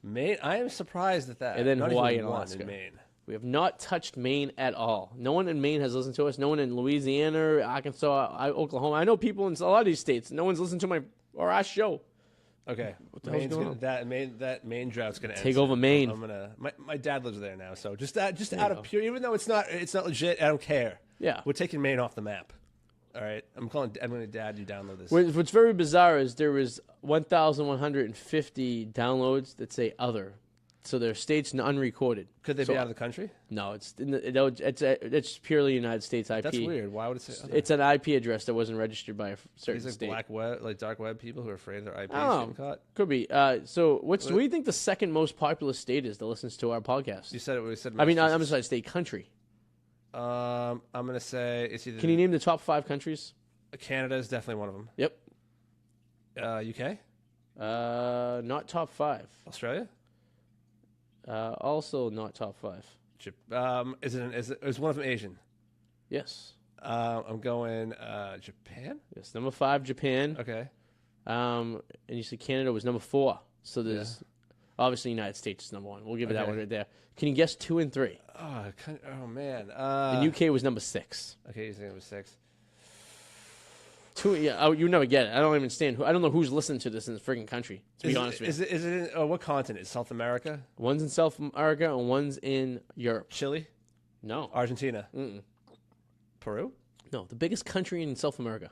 Maine. I am surprised at that. And then Not Hawaii even and one Alaska. in Maine. We have not touched Maine at all. No one in Maine has listened to us. No one in Louisiana, Arkansas, Oklahoma. I know people in a lot of these states. No one's listened to our show. Okay. the hell's Maine's going gonna, on? that Maine drought's gonna end Take soon. over Maine. I'm gonna. My dad lives there now, so just out you of go. pure, even though it's not legit, I don't care. Yeah. We're taking Maine off the map. All right. I'm gonna Dad, you download this. What's very bizarre is there was 1,150 downloads that say other. So they're states unrecorded. Could they So- be out of the country? No, it's it's purely United States IP. That's weird. Why would it say other? It's an IP address that wasn't registered by a certain These like state. black web, like dark web people who are afraid their IPs Oh. getting caught. Could be. So what do you think the second most popular state is that listens to our podcast? You said it. We said. I mean, I'm Massachusetts. sorry, state country. I'm gonna say it's either. Can you name the top 5 countries? Canada is definitely one of them. Yep. UK, Not top 5. Australia. Also not top 5. Is one of them Asian? Yes. I'm going Japan. Yes. Number 5, Japan. Okay. And you said Canada was number 4. So there's obviously United States is number 1. We'll give it that Okay. one right there. Can you guess 2 and 3? Oh man. And UK was number 6. Okay, you think it was 6. 2. Yeah. Oh, you never get it. I don't even understand. I don't know who's listening to this in the friggin' country. To be honest with you, Is it in what continent? South America? one's in South America and one's in Europe. Chile? No. Argentina? Mm-mm. Peru? No. The biggest country in South America.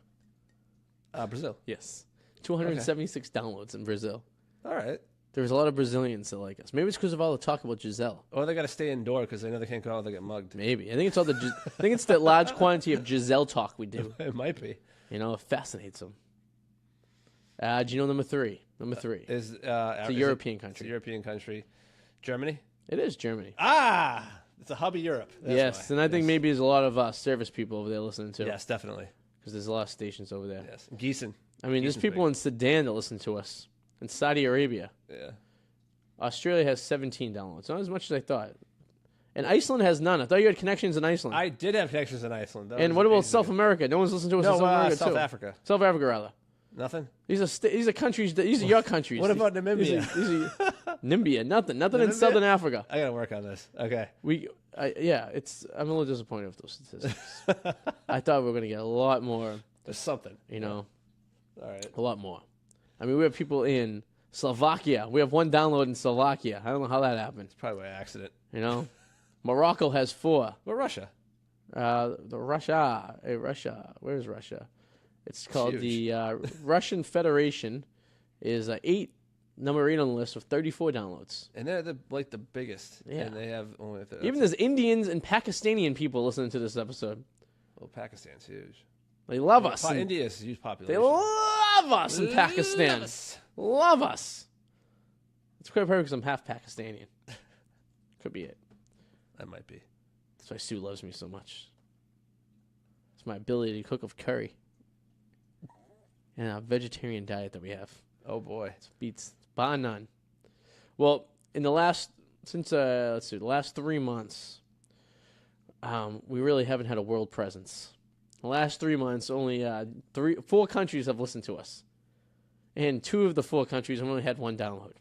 Brazil. Yes. 276 downloads in Brazil. All right. There's a lot of Brazilians that like us. Maybe it's because of all the talk about Giselle. Or they got to stay indoor because they know they can't go out. They get mugged. Maybe. I think it's all I think it's the large quantity of Giselle talk we do. It might be. You know, it fascinates them. Do you know number 3? Number 3. It's a European It's country. a European country. Germany? It is Germany. It's a hub of Europe. That's Yes, why. and I think Yes. maybe there's a lot of service people over there listening too. Yes, definitely. Because there's a lot of stations over there. Yes. Gießen. I mean, there's Gießen's people big. in Sudan that listen to us. In Saudi Arabia. Yeah. Australia has 17 downloads. Not as much as I thought. And Iceland has none. I thought you had connections in Iceland. I did have connections in Iceland. That and was what about ages South ago. America? No one's listening to us in No, South America South too. Africa. South Africa, rather. Nothing? These are countries. These are your countries. What about Namibia? These are Namibia. Nothing in Namibia? Southern Africa. I got to work on this. Okay. I'm a little disappointed with those statistics. I thought we were going to get a lot more, There's something. you know, All right. a lot more. I mean, we have people in Slovakia. We have 1 download in Slovakia. I don't know how that happened, Probably by accident. you know. Morocco has 4. But Russia. Russia. Where's Russia? It's called huge. the Russian Federation is 8, number 8 on the list with 34 downloads. And they're the biggest. Yeah. And they have only Even there's Indians and Pakistani people listening to this episode. well, Pakistan's huge. They love us. and India's a huge population. They love us in Pakistan. Love us. Love us. It's quite probably because I'm half Pakistani. Could be it. That might be. That's why Sue loves me so much. It's my ability to cook with curry. And our vegetarian diet that we have. Oh boy. It beats bar none. Well, in the last the last 3 months, we really haven't had a world presence. The last 3 months, only 4 countries have listened to us, and 2 of the 4 countries have only had 1 download.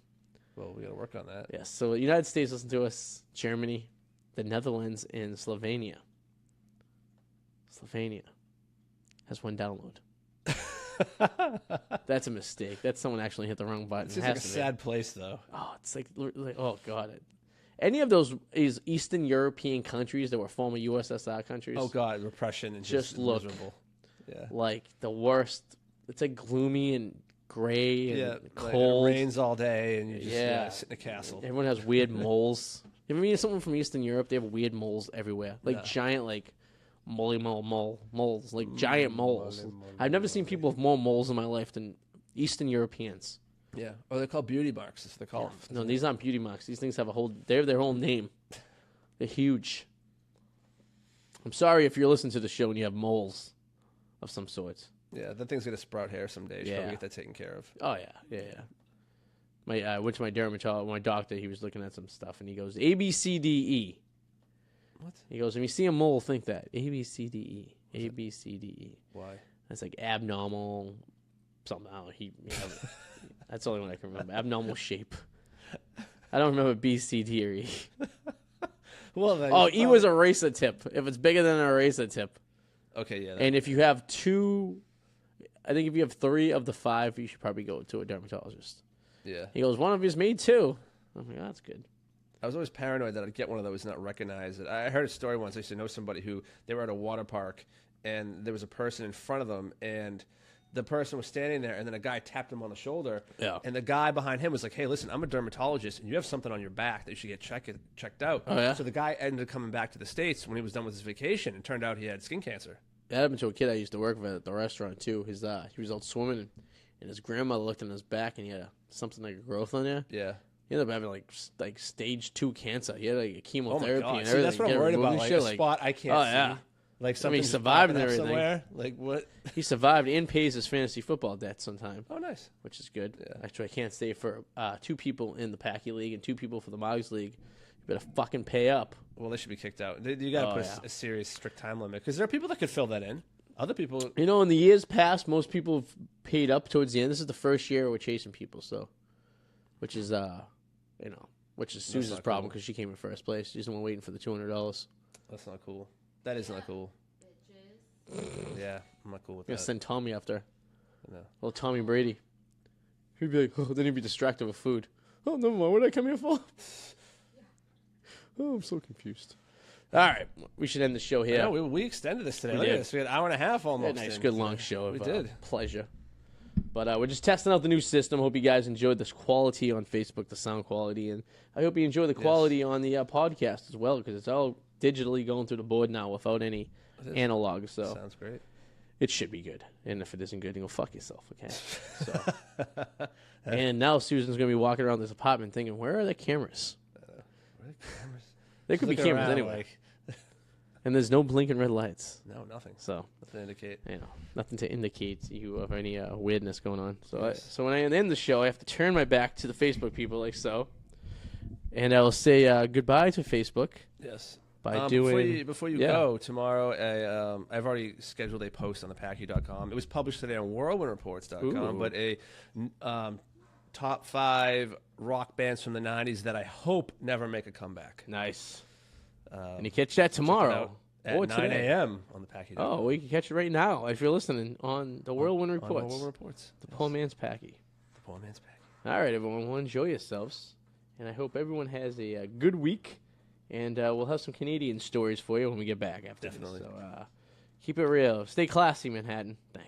Well, we got to work on that. Yes, so the United States listened to us, Germany, the Netherlands, and Slovenia. Slovenia has 1 download. That's a mistake. That's someone actually hit the wrong button. It It seems has like a to be. sad place, though. Oh, it's like oh god. Any of those is Eastern European countries that were former USSR countries, Oh god, repression and Just look. miserable. Yeah. like the worst. It's like gloomy and gray and Yeah. Like, cold. it rains all day, and you just Yeah. sit in a castle. Everyone has weird moles. You ever meet someone from Eastern Europe? They have weird moles everywhere, like No. giant moles, like giant moles. mole, I've never seen people with more moles in my life than Eastern Europeans. Yeah, or they're called beauty marks. That's what they're called. No, these aren't beauty marks. These things have they have their whole name. They're huge. I'm sorry if you're listening to the show and you have moles of some sorts. Yeah, that thing's gonna sprout hair someday. You should probably get that taken care of. Oh yeah. I went to my dermatologist, my doctor. He was looking at some stuff, and he goes A B C D E. What? He goes, when you see a mole, think that A B C D E, A B C D E. Why? That's like abnormal, something. I don't know. That's the only one I can remember. Abnormal shape. I don't remember B, C, D, or E. Well, E was a eraser tip. If it's bigger than an eraser tip. Okay, yeah. And if you have 2, I think if you have 3 of the 5, you should probably go to a dermatologist. Yeah. He goes, one of you's made 2. I'm like, oh, that's good. I was always paranoid that I'd get one of those and not recognize it. I heard a story once. I used to know somebody who, they were at a water park, and there was a person in front of them, and the person was standing there, and then a guy tapped him on the shoulder. Yeah. And the guy behind him was like, hey, listen, I'm a dermatologist, and you have something on your back that you should get checked out. Oh, yeah? So the guy ended up coming back to the States when he was done with his vacation, and turned out he had skin cancer. That happened to a kid I used to work with at the restaurant, too. He was out swimming, and his grandmother looked in his back, and he had something like a growth on there. Yeah. He ended up having like stage 2 cancer. He had like a chemotherapy Oh my God. and See, everything. that's what I'm worried about. Like shit, a spot I can't see. Yeah. Like something he survived and everything. Somewhere. Like what? He survived and pays his fantasy football debt sometime. Oh, nice. Which is good. Yeah. Actually, I can't stay for 2 people in the Packy League and 2 people for the Mugs League. You better fucking pay up. Well, they should be kicked out. You got to put a serious, strict time limit because there are people that could fill that in. Other people, in the years past, most people have paid up towards the end. This is the first year we're chasing people, so which is Susan's problem because she came in first place. She's the one waiting for the $200. That's not cool. That is not cool. Bitches. Yeah, I'm not cool with I'm gonna that. send Tommy after. No. Well, Tommy Brady. He'd be like, then he'd be distracted with food. Oh, never mind. What did I come here for? Oh, I'm so confused. All right, we should end the show here. Yeah, we extended this today. We Look at did. this. We had an hour and a half almost. Nice, good long show. We Of, did. Pleasure. But we're just testing out the new system. Hope you guys enjoyed this quality on Facebook, the sound quality, and I hope you enjoy the quality on the podcast as well because it's all digitally going through the board now without any analog. So Sounds great. it should be good. And if it isn't good, you go fuck yourself. Okay. So, and now Susan's gonna be walking around this apartment thinking, where are the cameras? Where are the cameras? There could be Looking cameras around, anyway. like, And there's no blinking red lights. no, nothing. So Nothing to indicate. nothing to indicate you of any weirdness going on. So, Yes. so when I end the show, I have to turn my back to the Facebook people, like so, and I'll say goodbye to Facebook Yes. by doing. Before you Yeah. go tomorrow, I've already scheduled a post on thepacky.com. It was published today on whirlwindreports.com, Ooh. but a top 5 rock bands from the 90s that I hope never make a comeback. Nice. And you catch that tomorrow At or 9 today. a.m. on the Packy. Oh, well, you can catch it right now if you're listening on the Whirlwind On Reports. Whirlwind Reports. The Poor Man's Packy. The Poor Man's Packy. All right, everyone. Well, enjoy yourselves. And I hope everyone has a good week. And we'll have some Canadian stories for you when we get back after Definitely. this. So keep it real. Stay classy, Manhattan. Thanks.